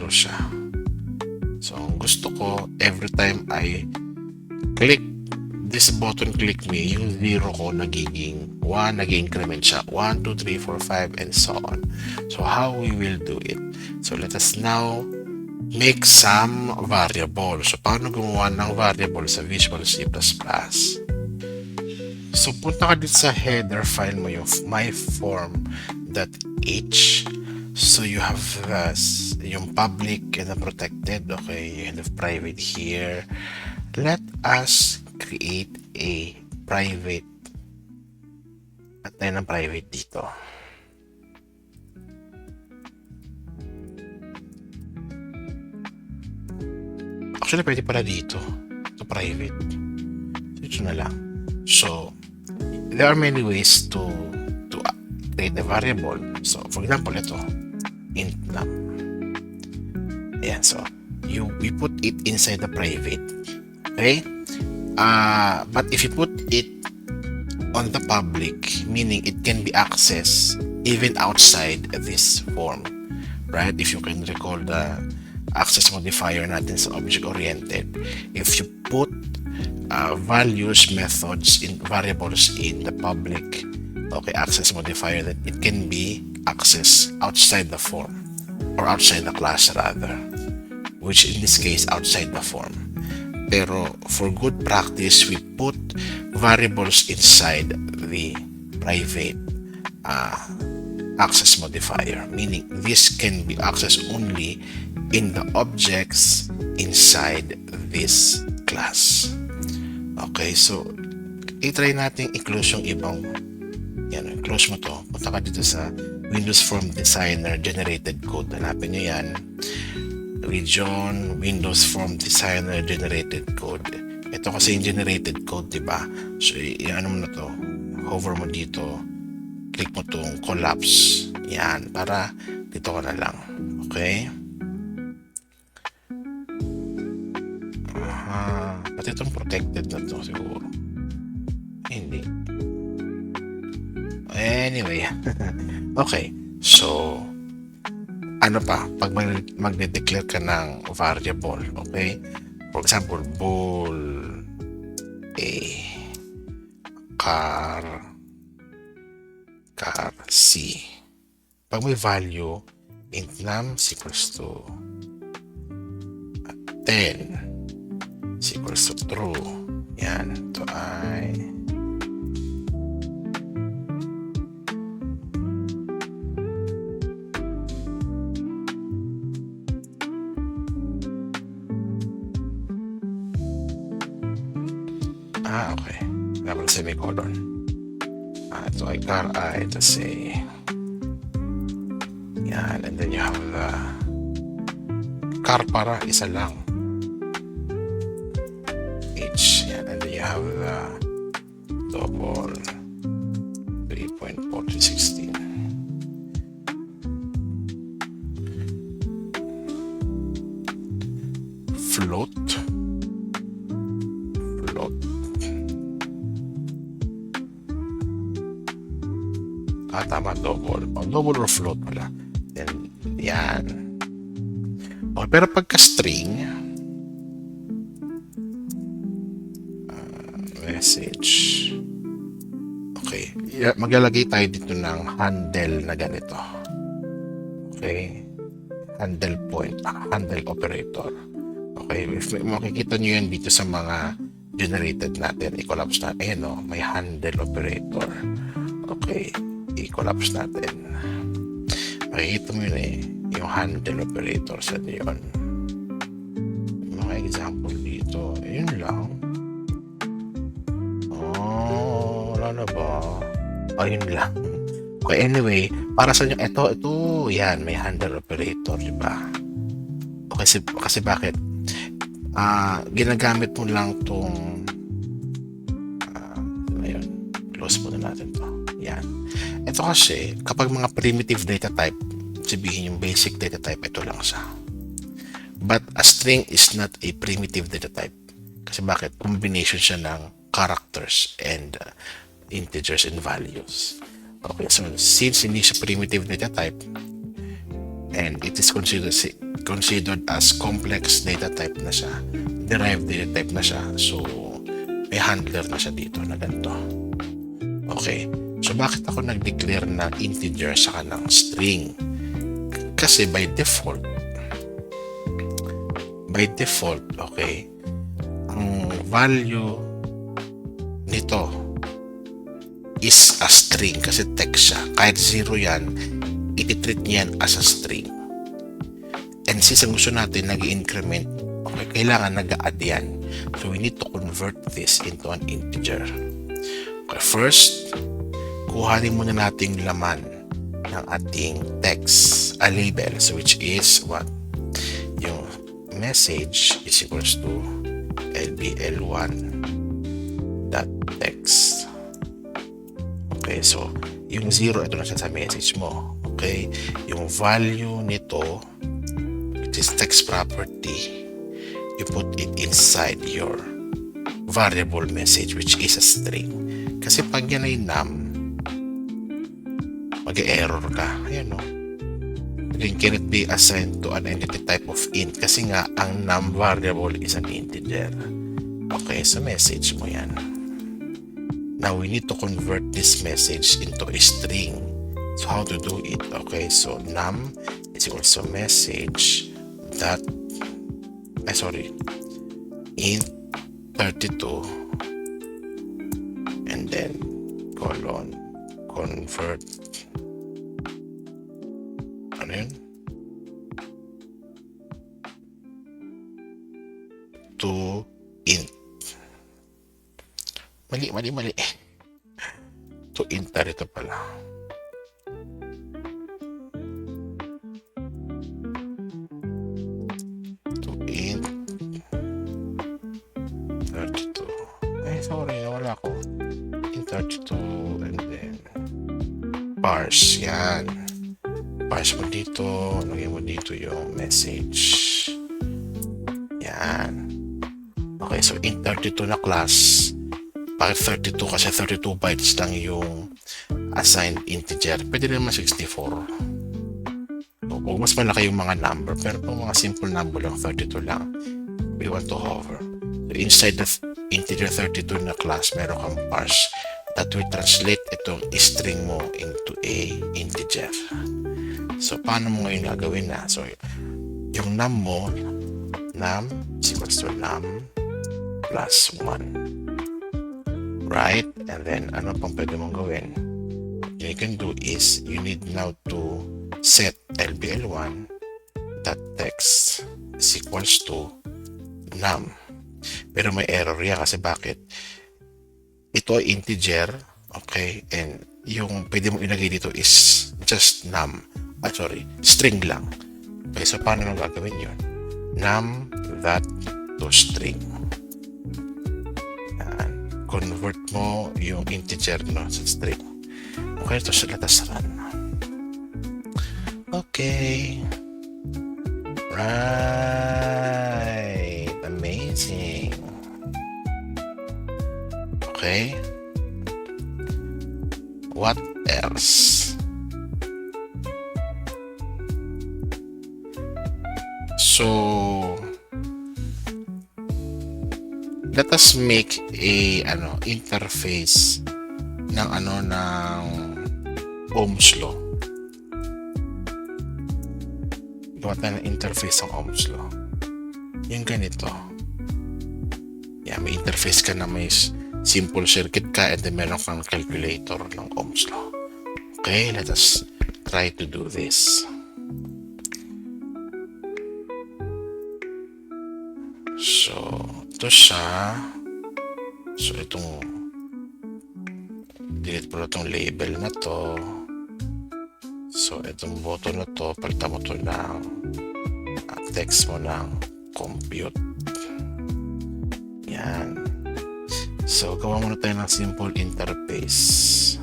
siya. So ang gusto ko, every time I click this button, click me, yung 0 ko nagiging 1, nag-increment siya 1, 2, 3, 4, 5 and so on. So how we will do it? So let us now make some variable. So paano gumawa ng variable sa Visual C++? So punta ka dito sa header file mo, yung myform.h. So you have yung public and the protected. Okay, you have private here. Let us create a private at tayo ng private dito. Actually, pwede pala dito. Ito private. So, ito na lang. So, there are many ways to create a variable. So, for example, ito. Int num. Ayan, so, we put it inside the private. Okay? But if you put it on the public, meaning it can be accessed even outside this form. Right? If you can recall the access modifier natin sa object-oriented, if you put values, methods, in variables in the public, okay, access modifier, that it can be accessed outside the form, or outside the class rather, which in this case outside the form. Pero for good practice, we put variables inside the private access modifier, meaning this can be accessed only in the objects inside this class. Okay, so i-try natin i-close yung ibang, yan, close mo to, punta ka dito sa Windows Form Designer Generated Code, hanapin nyo yan, region, Windows Form Designer Generated Code. Ito kasi yung generated code, diba? So i-ano mo na to, hover mo dito, click mo tong collapse, yan, para dito ka na lang. Okay, Dapat itong protected na to siguro. Hindi. Anyway. Okay. So, ano pa? Pag magde-declare ka ng variable, okay? For example, ball A car C. Pag may value, int num is equals to 10 is equals to true. Yan. To I. Okay. Dapat semicolon. Ito ay car I. Ito say. Yan. And then you have the car para isa lang. H. Yan. And then you have the double 3.4016. Float. Tama, double. Double or float pala. Then, yan. Okay, pero pagka string, message. Okay. Maglalagay tayo dito ng handle na ganito. Okay. Handle point. Handle operator. Okay. If makikita nyo yan dito sa mga generated natin, i-collapse natin. Ayan o, may handle operator. Okay. I-collapse natin. Makikita mo yun yung handle operator sa yun. Yung mga example dito, yun lang. Wala na ba? Yun lang. Okay, anyway, para sa inyo, ito, yan, may handle operator, diba? Okay, kasi bakit? Ginagamit mo lang tong ayun, close muna natin to. Yan. Ito kasi, kapag mga primitive data type, sabihin yung basic data type, ito lang siya. But a string is not a primitive data type. Kasi bakit? Combination siya ng characters and integers and values. Okay, so since hindi siya primitive data type, and it is considered as complex data type na siya, derived data type na siya, so may handler na siya dito na ganito. Okay. So, bakit ako nag-declare na integer saka ng string? Kasi by default, okay, ang value nito is a string kasi text siya. Kahit 0 yan, iti-treat niyan as a string. And since ang gusto natin nag-increment, okay, kailangan nag-add yan. So, we need to convert this into an integer. Okay, first, kuhanin muna natin laman ng ating text, a label, so which is what? Yung message is equals to lbl1.text. Okay, so yung 0, ito na siya sa message mo. Okay, yung value nito, which is text property, you put it inside your variable message, which is a string. Kasi pag yan ay num, mag-error ka. Ayan, no? Then can it be assigned to an entity type of int? Kasi nga, ang num variable is an integer. Okay, so message mo yan. Now, we need to convert this message into a string. So, how to do it? Okay, so num is equals to message dot, int 32 and then colon convert to int. Mali. To int na rito pala. To int 32. Sorry, wala ko. Int 32 and then parse. Yan. Parse mo dito. Lagyan mo dito yung message. Yan. Okay, so int 32 na class. Bakit 32? Kasi 32 bytes lang yung assigned integer. Pwede naman 64. So, kung mas malaki yung mga number, pero kung mga simple number lang, 32 lang, we want to hover. So, inside the integer 32 na class, meron kang parse that will translate itong string mo into a integer. So, paano mo ngayon gagawin na? So, yung num mo, num is equals to num plus 1. Right? And then, ano pang pwede mong gawin? What you can do is, you need now to set lbl1.text is equals to num. Pero may error yan kasi bakit? Ito ay integer, okay? And yung pwede mong ilagay dito is just num. String lang. Okay, so paano nang gagawin yun? Num that to string. Convert mo yung integer no sa string. Okay, ito sila run. Okay. Right. Amazing. Okay. What else? So let us make a interface ng Ohm's law. Gawa tayo ng interface ng Ohm's law. Yung ganito. Yeah, may interface ka na may simple circuit ka and then meron kang calculator ng Ohm's law. Okay, let us try to do this. So, ito siya. So, itong delete mo na itong label na to. So, itong button na to, palitan mo to ng text mo ng compute. Yan. So, gawa muna tayo ng simple interface.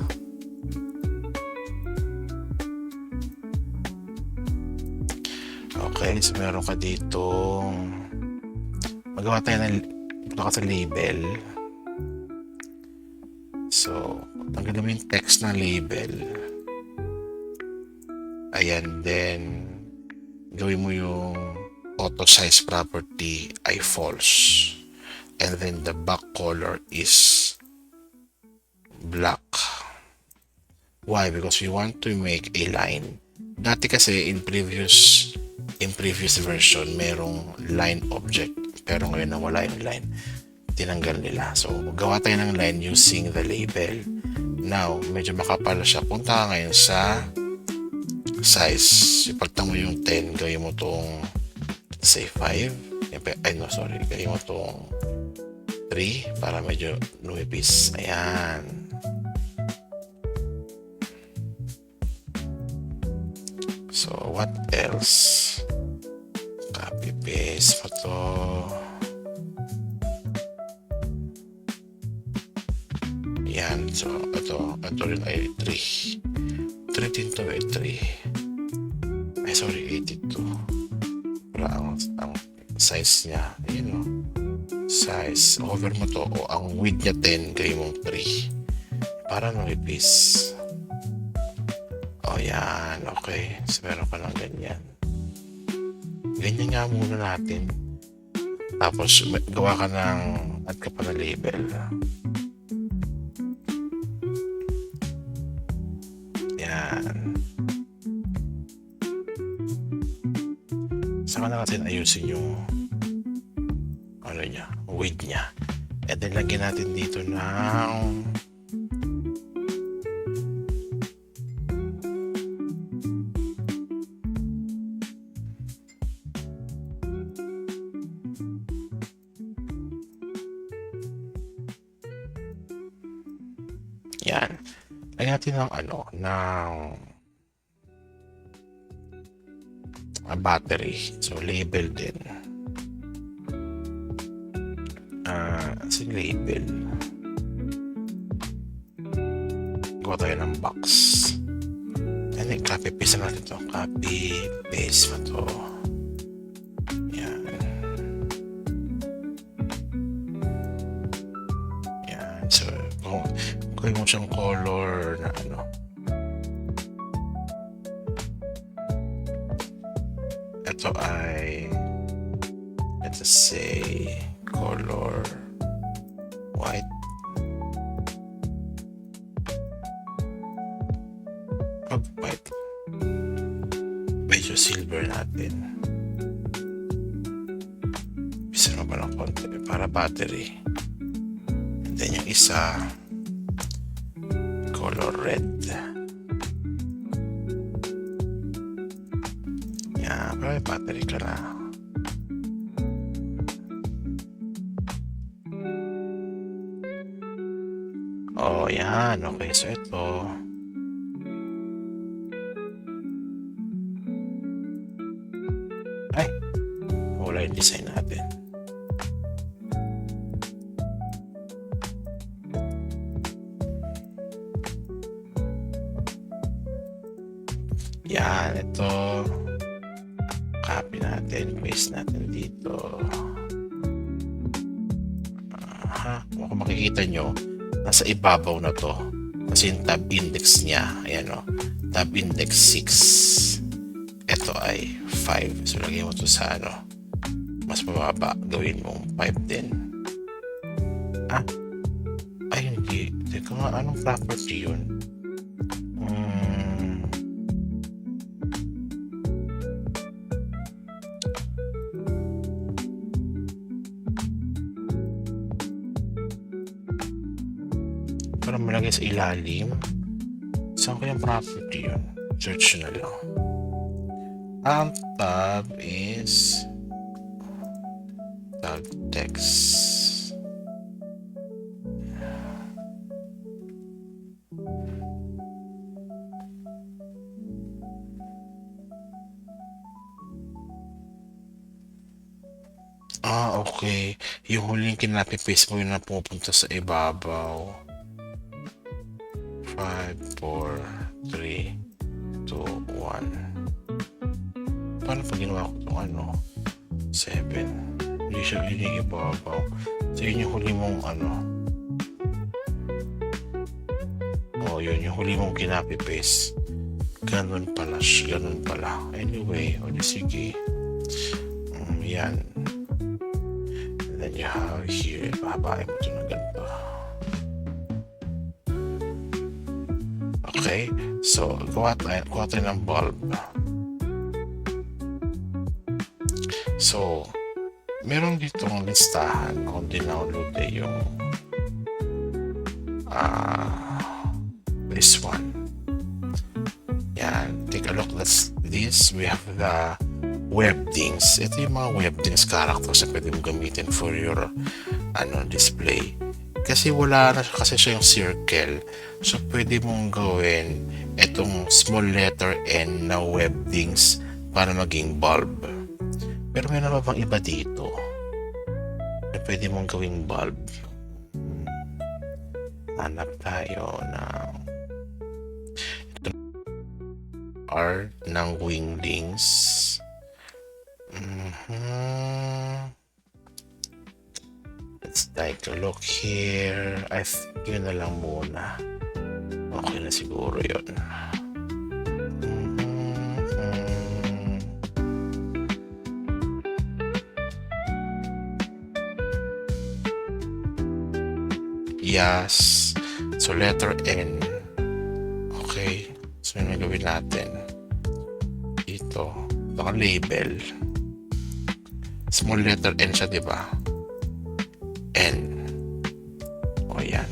Okay, so meron ka dito. Magawa tayo ng sa label. So, tanggalin mo yung text ng label. Ayan, then gawin mo yung auto size property ay false. And then the back color is black. Why? Because we want to make a line. Dati kasi in previous version, merong line object. Pero ngayon na wala yung line. Tinanggal nila. So, gawa tayo ng line using the label. Now, medyo makapal siya. Punta ka ngayon sa size. Ipagtang mo yung 10. Gawin mo itong, say, 5. Gawin mo itong 3 para medyo lumipis. Ayan. So, what else? Copy-paste mo to. Yan. So, ito rin ay 3. 3 din to ay 3. Ay, sorry, 82. Wala ang size niya. Yun o. Size. Over mo to. O, ang width niya 10. Gawin mong 3. Para lumipis. O, yan. Okay. So, meron ka ng ganyan. Ganyan nga muna natin. Tapos, gawa ka ng add ka pa na label. Yan. Saka na natin ayusin yung width niya. And then, lagyan natin dito ng yan. Lagyan natin ng battery. So, label din. Label. Gawa tayo ng box. And then, copy-paste natin ito. Copy-paste mo ito. Yan. Lagay mo siyang color na ano. Ito ay, let's say, color white. Pag white, medyo silver natin. Bisa mo ba ng konti para battery. And then yung isa, color red. Yan, para may battery ka na. Oh, yan. Okay, so ito. Ay, wala yung design natin. Yan, ito. Copy natin, paste natin dito. Kung makikita nyo, nasa ibabaw na to. Kasi yung tab index niya, ayan o, tab index 6. Ito ay 5. So, lagyan mo to sa ano, mas mababa. Gawin mong 5 din. Ay, hindi. Teka nga, anong property yun? Para malagay sa ilalim. Saan ko yung property yun? Search na lang. Ang tab is tab text. Okay. Yung huling kinapi-paste mo yun na pupunta sa ibabaw. 5, 4, 3, 2, 1. Paano pag ginawa ko itong ano? 7. Hindi siya ibabaw. So yun yung huli mong ano. Yun yung huli mong kinapi-paste. Ganun pala. Ganun pala. Anyway, sige. Yan. And then you have here. Pahabain mo ito na ganito. Okay, so kuha tayo ng bulb. So, meron ditong listahan kung dinownload yung this one. Yan, take a look. That's this. We have the web things. Ito yung mga web things characters na pwede mo gamitin for your display. Kasi wala na kasi siya yung circle. So, pwede mong gawin itong small letter N na web things para maging bulb. Pero may naman pang iba dito na pwede mong gawing bulb. Hanap tayo ng R ng wingdings. Let's take a look here. I think yun na lang muna. Okay na siguro yun. Yes. So letter N. Okay. So yun ang gawin natin. Dito. Ito ang label. Small letter N siya, diba? N. O yan.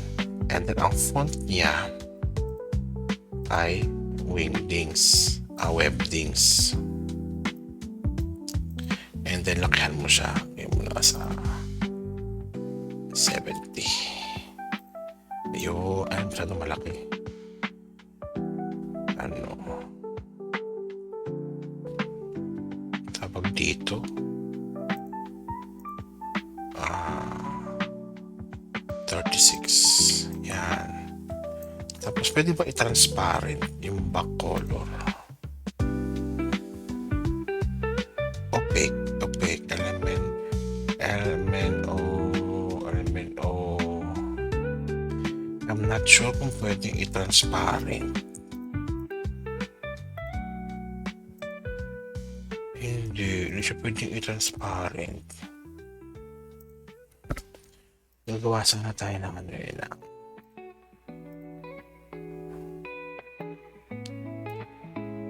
And then ang font niya ay wingdings. Webdings. And then lakihan mo siya. Kaya mo na sa 70. Ayun. Ay, masyadong malaki. Tawag dito. 36. Yan. Tapos pwede ba i-transparent yung back color? Opaque, element O. I'm not not sure kung pwedeng i-transparent. Hindi siya pwedeng i-transparent. Gagawa sana tayo ng ano yun na.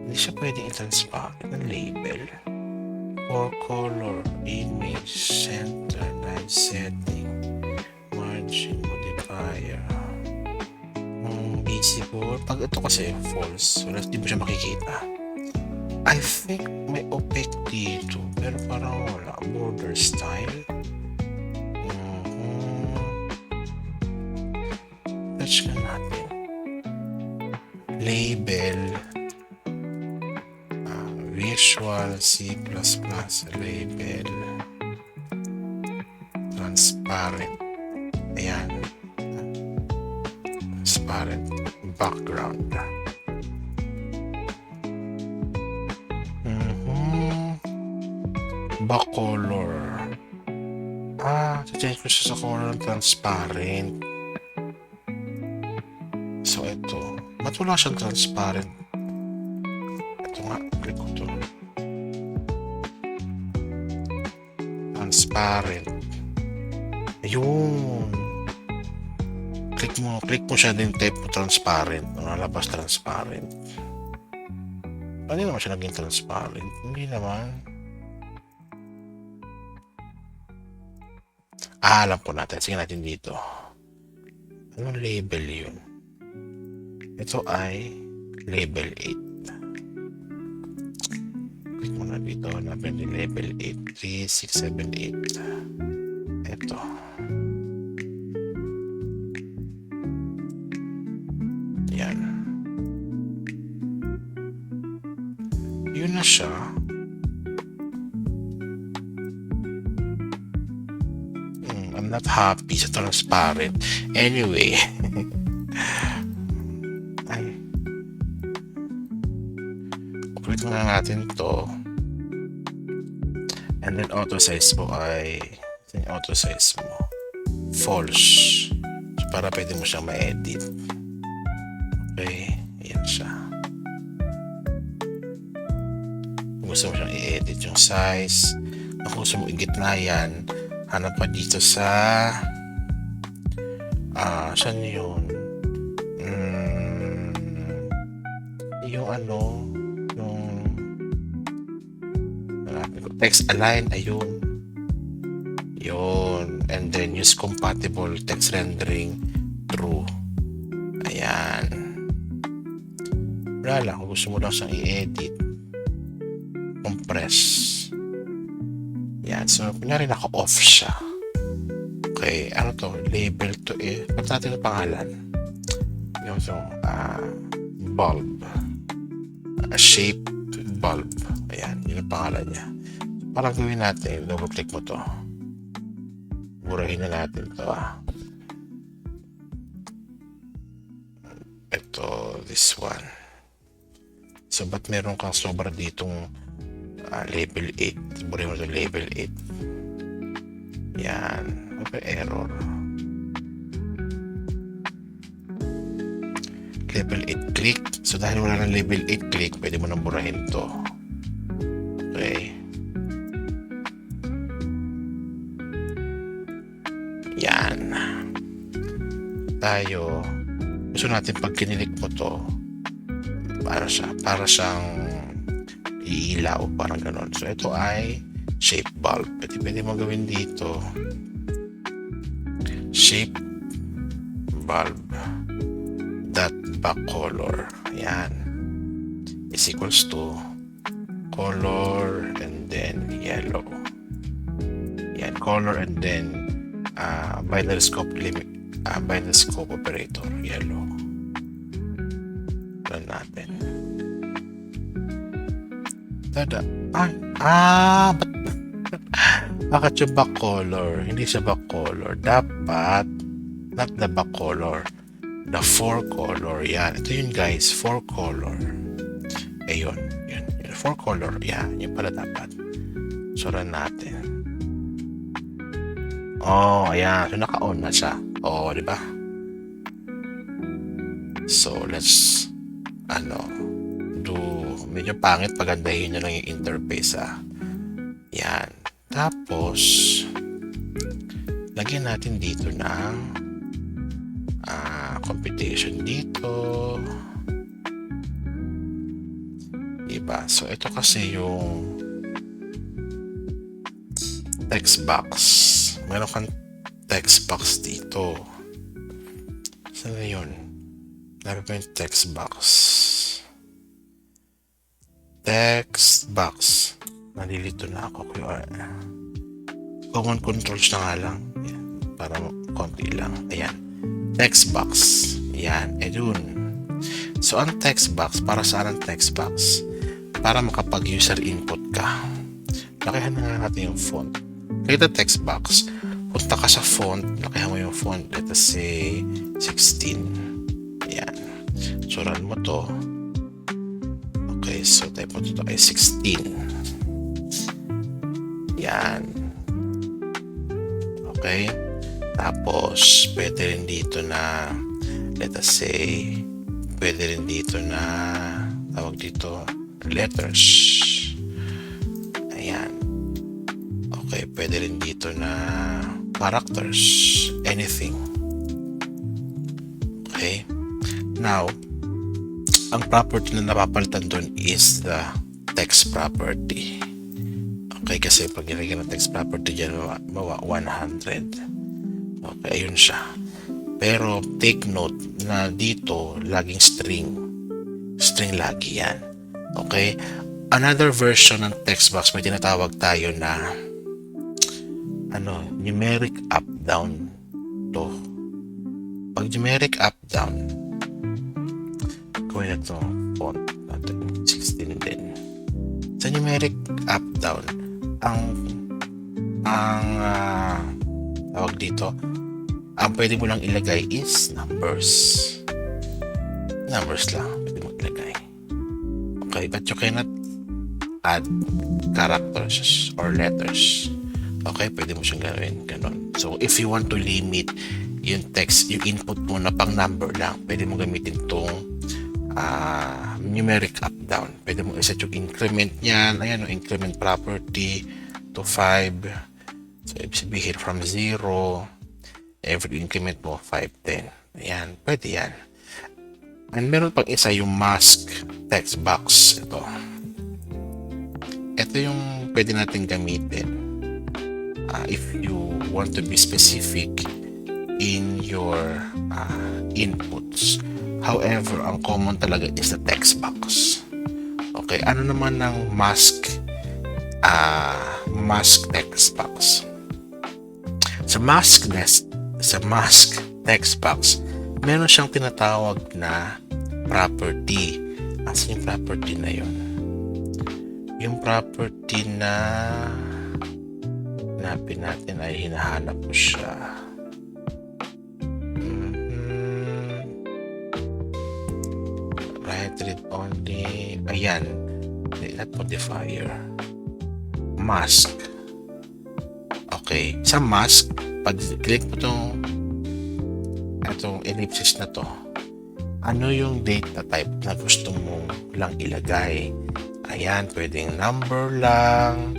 Hindi siya pwedeng i-transparent ng label. For color, image, center, line setting, margin, modifier. Visible. Pag ito kasi false, wala, di mo siya makikita. I think may opaque dito, pero parang wala. Border style. Search ka natin. Label. Visual C++ label. Transparent. Ayan. Transparent. Background. Bacolor. Change ko siya sa color ng transparent. So, ito. Ba't wala siyang transparent? Ito nga. Click ko to. Transparent. Ayun. Click mo siya din, type mo transparent. Nalabas transparent. Hindi naman siya naging transparent. Hindi naman. Alam po natin. Sige natin dito. Anong label yun? Ito ay label 8. Click mo na dito. Hanapin din label 8. 3, 6, 7, 8. Ito. Yan. Yun na siya. I'm not happy sa transparent. Anyway. Click na natin to. And then auto size mo ay auto size mo false. So, para pwede mo siyang ma-edit. Okay. Yan siya. Kung gusto mo siyang i-edit yung size. Kung gusto mo i-gitna yan, hanap pa dito sa saan yun? Yung ano, yung text align, ayun. Yun. And then use compatible text rendering true. Ayan. Wala lang. Kung gusto mo lang siyang i-edit, compress. Yan. So, kunyari naka-off siya. Okay. Ano to? Label to eh. Ba't natin ang pangalan? Yung bulb. Shape bulb. Ayan. Yun ang pangalan niya. Parang gawin natin. Double click mo to. Burahin na natin to. Ito. This one. So, ba't meron kang sobra ditong label 8. Burahin mo to label 8. Yan. Okay, error. Label 8 click. So, dahil wala ng label 8 click, pwede mo nang burahin to. Okay. Yan. Tayo. Gusto natin pag kinilik mo to, para siyang iilaw, parang ganon. So, ito ay shape bulb. Pwede mo gawin dito. Shape bulb dot backcolor. Ayan. Is equals to color and then yellow. Ayan. Color and then binary scope limit. Binary scope operator. Yellow. Run natin. Tada. Bakit yung back color? Hindi siya back color. Dapat, not the back color. The fore color. Yan. Ito yun guys. Fore color. Ayun. Yun. Fore color. Yan. Yun pala dapat. So, run natin. Oh, ayan. So, naka-on na siya. Oh, di ba? So, let's, do, medyo pangit, pagandahin nyo lang yung interface, Yan. Tapos, lagyan natin dito ng computation dito. Diba? So, ito kasi yung text box. Meron kang text box dito. Saan na yun? Lagi pa yung text box. Text box. Nalilito na ako. Common controls na nga lang. Ayan. Para konti lang. Ayan. Text box. Ayan. Dun. So, ang text box, para saan ang text box? Para makapag-user input ka. Lakihan na natin yung font. Kita text box. Punta ka sa font. Lakihan mo yung font. Let us say 16. Ayan. So, run mo to. Okay. So, type mo to ay 16. Yan. Okay. Tapos, pwede rin dito na, let us say, pwede rin dito na, tawag dito, letters. Ayan. Okay. Pwede rin dito na characters. Anything. Okay. Now, ang property na napapalitan doon is the text property. Okay, kasi pag nilagyan ng text property dyan, mawa 100. Okay, ayun siya. Pero take note na dito, laging string. String lagi yan. Okay? Another version ng text box, may tinatawag tayo na numeric up-down to. Pag numeric up-down, gawin na ito, font natin, 16 din. Sa numeric up-down, tawag dito, ang pwede mo lang ilagay is numbers. Numbers lang pwede mo ilagay. Okay, but you cannot add characters or letters. Okay, pwede mo siyang gawin ganun. So, if you want to limit yung text, yung input mo na pang number lang, pwede mo gamitin tong numeric up-down. Pwede mo iset yung increment niyan. Ayan, yung increment property to 5. So, ibig sabihin from 0, every increment mo, 5, 10. Ayan, pwede yan. And meron pang isa yung mask text box. Ito yung pwede natin gamitin if you want to be specific in your inputs. However, ang common talaga is the text box. Okay, ano naman ng mask text box? Sa mask text box, meron siyang tinatawag na property. Asan yung property na yun? Yung property na hanapin natin ay hinahanap ko siya. Read only. Ayan. Not modifier. Mask. Okay. Sa mask, pag click mo itong ellipsis na to, ano yung data type na gusto mo lang ilagay? Ayan, pwedeng number lang,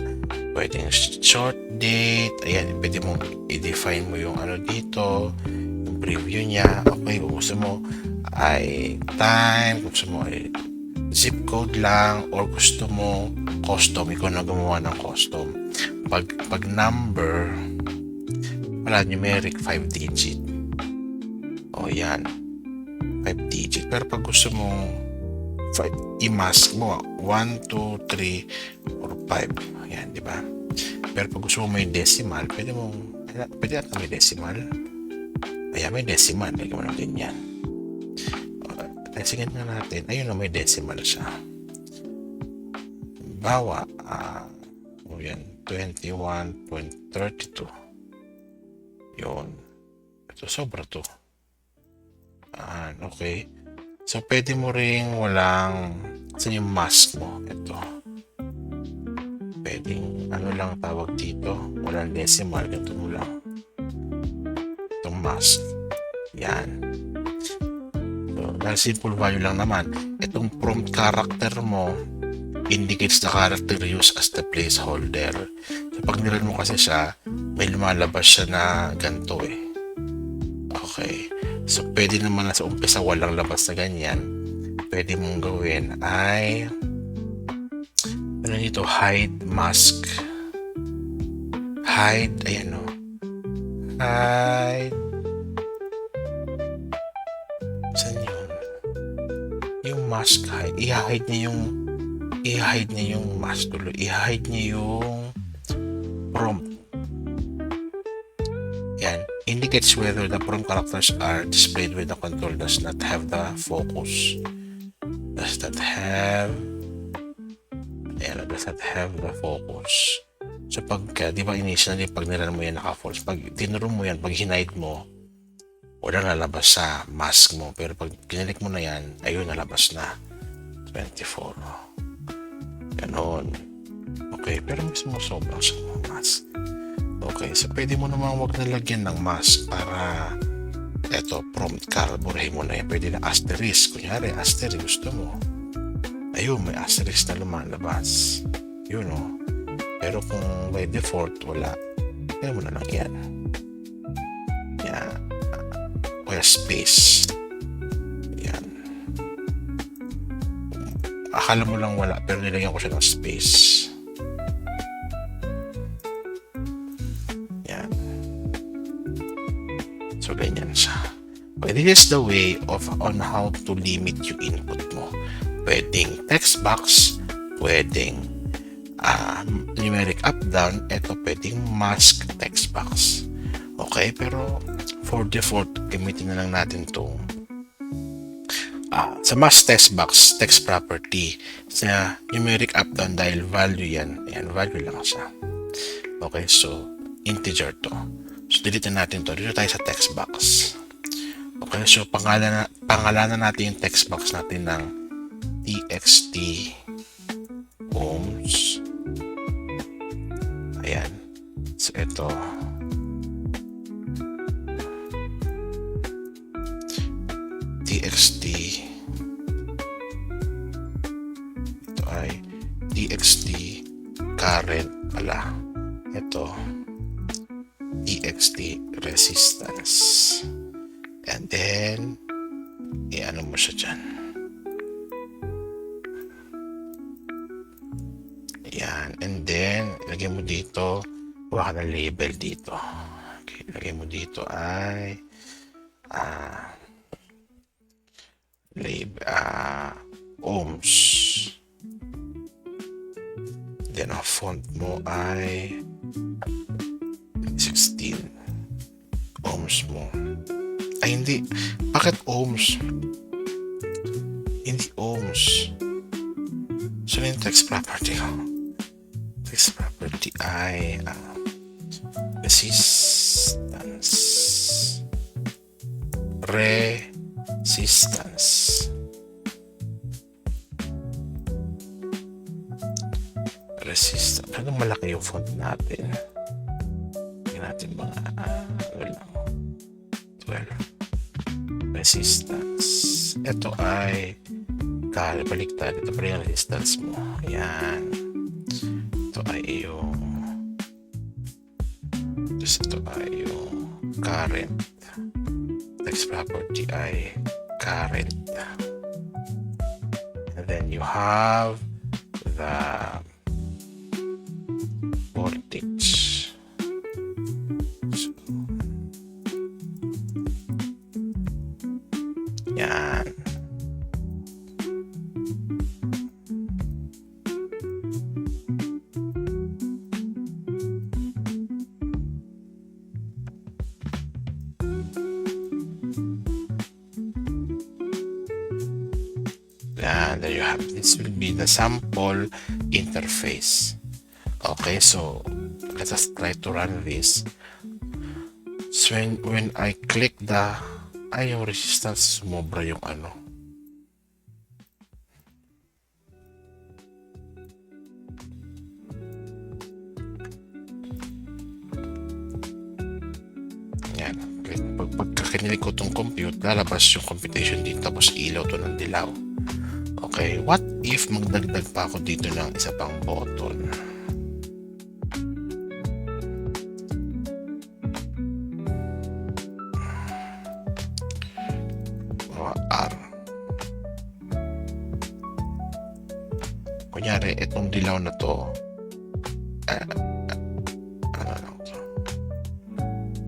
pwedeng short date. Ayan, pwede mong i-define mo yung dito, yung preview niya. Okay, gusto mo ay time, gusto mo ay zip code lang, or gusto mo custom, ikaw na gumawa ng custom. Pag number, wala, numeric 5 digit. O yan, 5 digit. Pero pag gusto mo i-mask mo 1, 2, 3, or 5. Ayan, di ba? Pero pag gusto mo may decimal, pwede natin may decimal. Ayan, may decimal. Lagyan mo natin yan. Testingin nga natin. Ayun na, may decimal siya. Bawa, yan, 21.32. Yun. Ito, sobra to. Okay. So, pwede mo ring walang, saan yung mask mo? Ito. Pwedeng, lang tawag dito? Walang decimal. Ganito mo lang. Itong mask. Yan. So, dahil simple value lang naman. Itong prompt character mo indicates the character used as the placeholder. So pag nilan mo kasi siya, may lumalabas siya na ganito eh. Okay. So pwede naman na sa umpisa walang labas na ganyan. Pwede mong gawin ay ano dito, hide mask. Hide, ayan o. Hide. Saan yun? Yung mask hide. I-hide niya yung mask tuloy. I-hide niya yung prompt. Yan. Indicates whether the prompt characters are displayed when the control does not have the focus. Does not have the focus. So pag, di ba initially, pag nilan mo yan naka-false, pag tinuro mo yan, pag hinide mo, wala lalabas sa mask mo. Pero pag kinilik mo na yan, ayun, nalabas na. 24. Ganon. Okay, pero mismo sobrang sa mask. Okay, so pwede mo namang wag nalagyan ng mask para eto, prompt ka, burahin mo na yan. Pwede na asterisk. Kunyari, asterisk gusto mo. Ayun, may asterisk na lumalabas. Yun o. Pero kung by default, wala. Kaya mo na lang yan. Yan. O space. Yan. Akala mo lang wala, pero nilagyan ko siya ng space. Yan. So, ganyan siya. Okay, this is the way on how to limit yung input mo. Pwedeng text box, pwedeng numeric up down, ito pwedeng mask text box. Okay, pero for default gamitin na lang natin to sa mask text box, text property. Sa numeric up down, dahil value yan, ayan, value lang siya. Okay, so integer to. So delete na natin to. Dito tayo sa text box. Okay, so pangalanan natin yung text box natin ng txt ohms. Ayan. So, ito. txt. Ito ay txt current pala. Ito. txt resistance. And then, i-ano mo siya dyan. Yan. And then, ilagay mo dito, kuha ka ng label dito. Okay, ilagay mo dito ay ohms. Then, ang font mo ay 16 ohms mo. Ay, hindi. Bakit ohms? Hindi ohms. So, yung text property ko. Text property ay resistance. Resistance. Ano malaki yung font natin? Hindi natin mga 12. Resistance. Ito ay baliktad. Ito pa rin yung resistance mo. Ayan. Ito ay yung current. Text property ay current. And then you have the voltage. So, yan. And there you have it. This will be the sample interface. Okay, so let us try to run this. So when I click yung resistance, sumobra yung ano. Yan. Okay. Pagka kinilig ko itong compute, lalabas yung computation dito tapos ilaw to ng dilaw. Okay, what if magdagdag pa ako dito ng isa pang button? R. Kunyari, itong dilaw na to, ano lang to?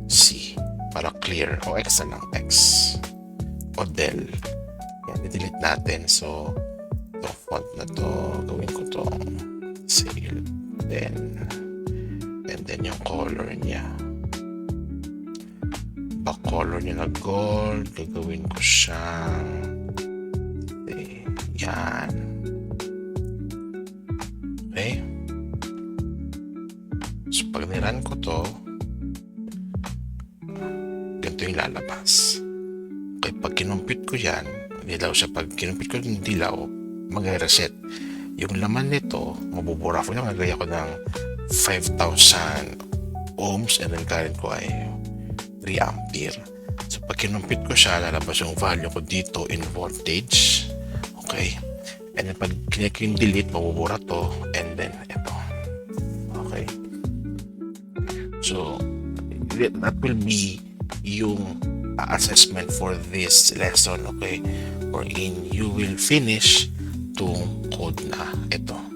C. Para clear. O X na lang. X. O del. Yan, i-delete natin. So, itong font na to, gawin ko to sale. Then, and then yung color niya. Back color niya na gold. Gagawin ko siyang yan. Okay. So, pag niran ko to, ganito yung lalabas. Okay, pag kinumpit ko yan, dilaw siya. Pag kinumpit ko yung dilaw, mag-reset. Yung laman nito, mabubura ko yan. Magagaya ko ng 5,000 ohms and then current ko ay 3 ampere. So, pag kinumpit ko siya, lalabas yung value ko dito in voltage. Okay. And then, pag click yung delete, mabubura to. And then, ito. Okay. So, that will be yung assessment for this lesson. Okay. Wherein you will finish tong code na ito.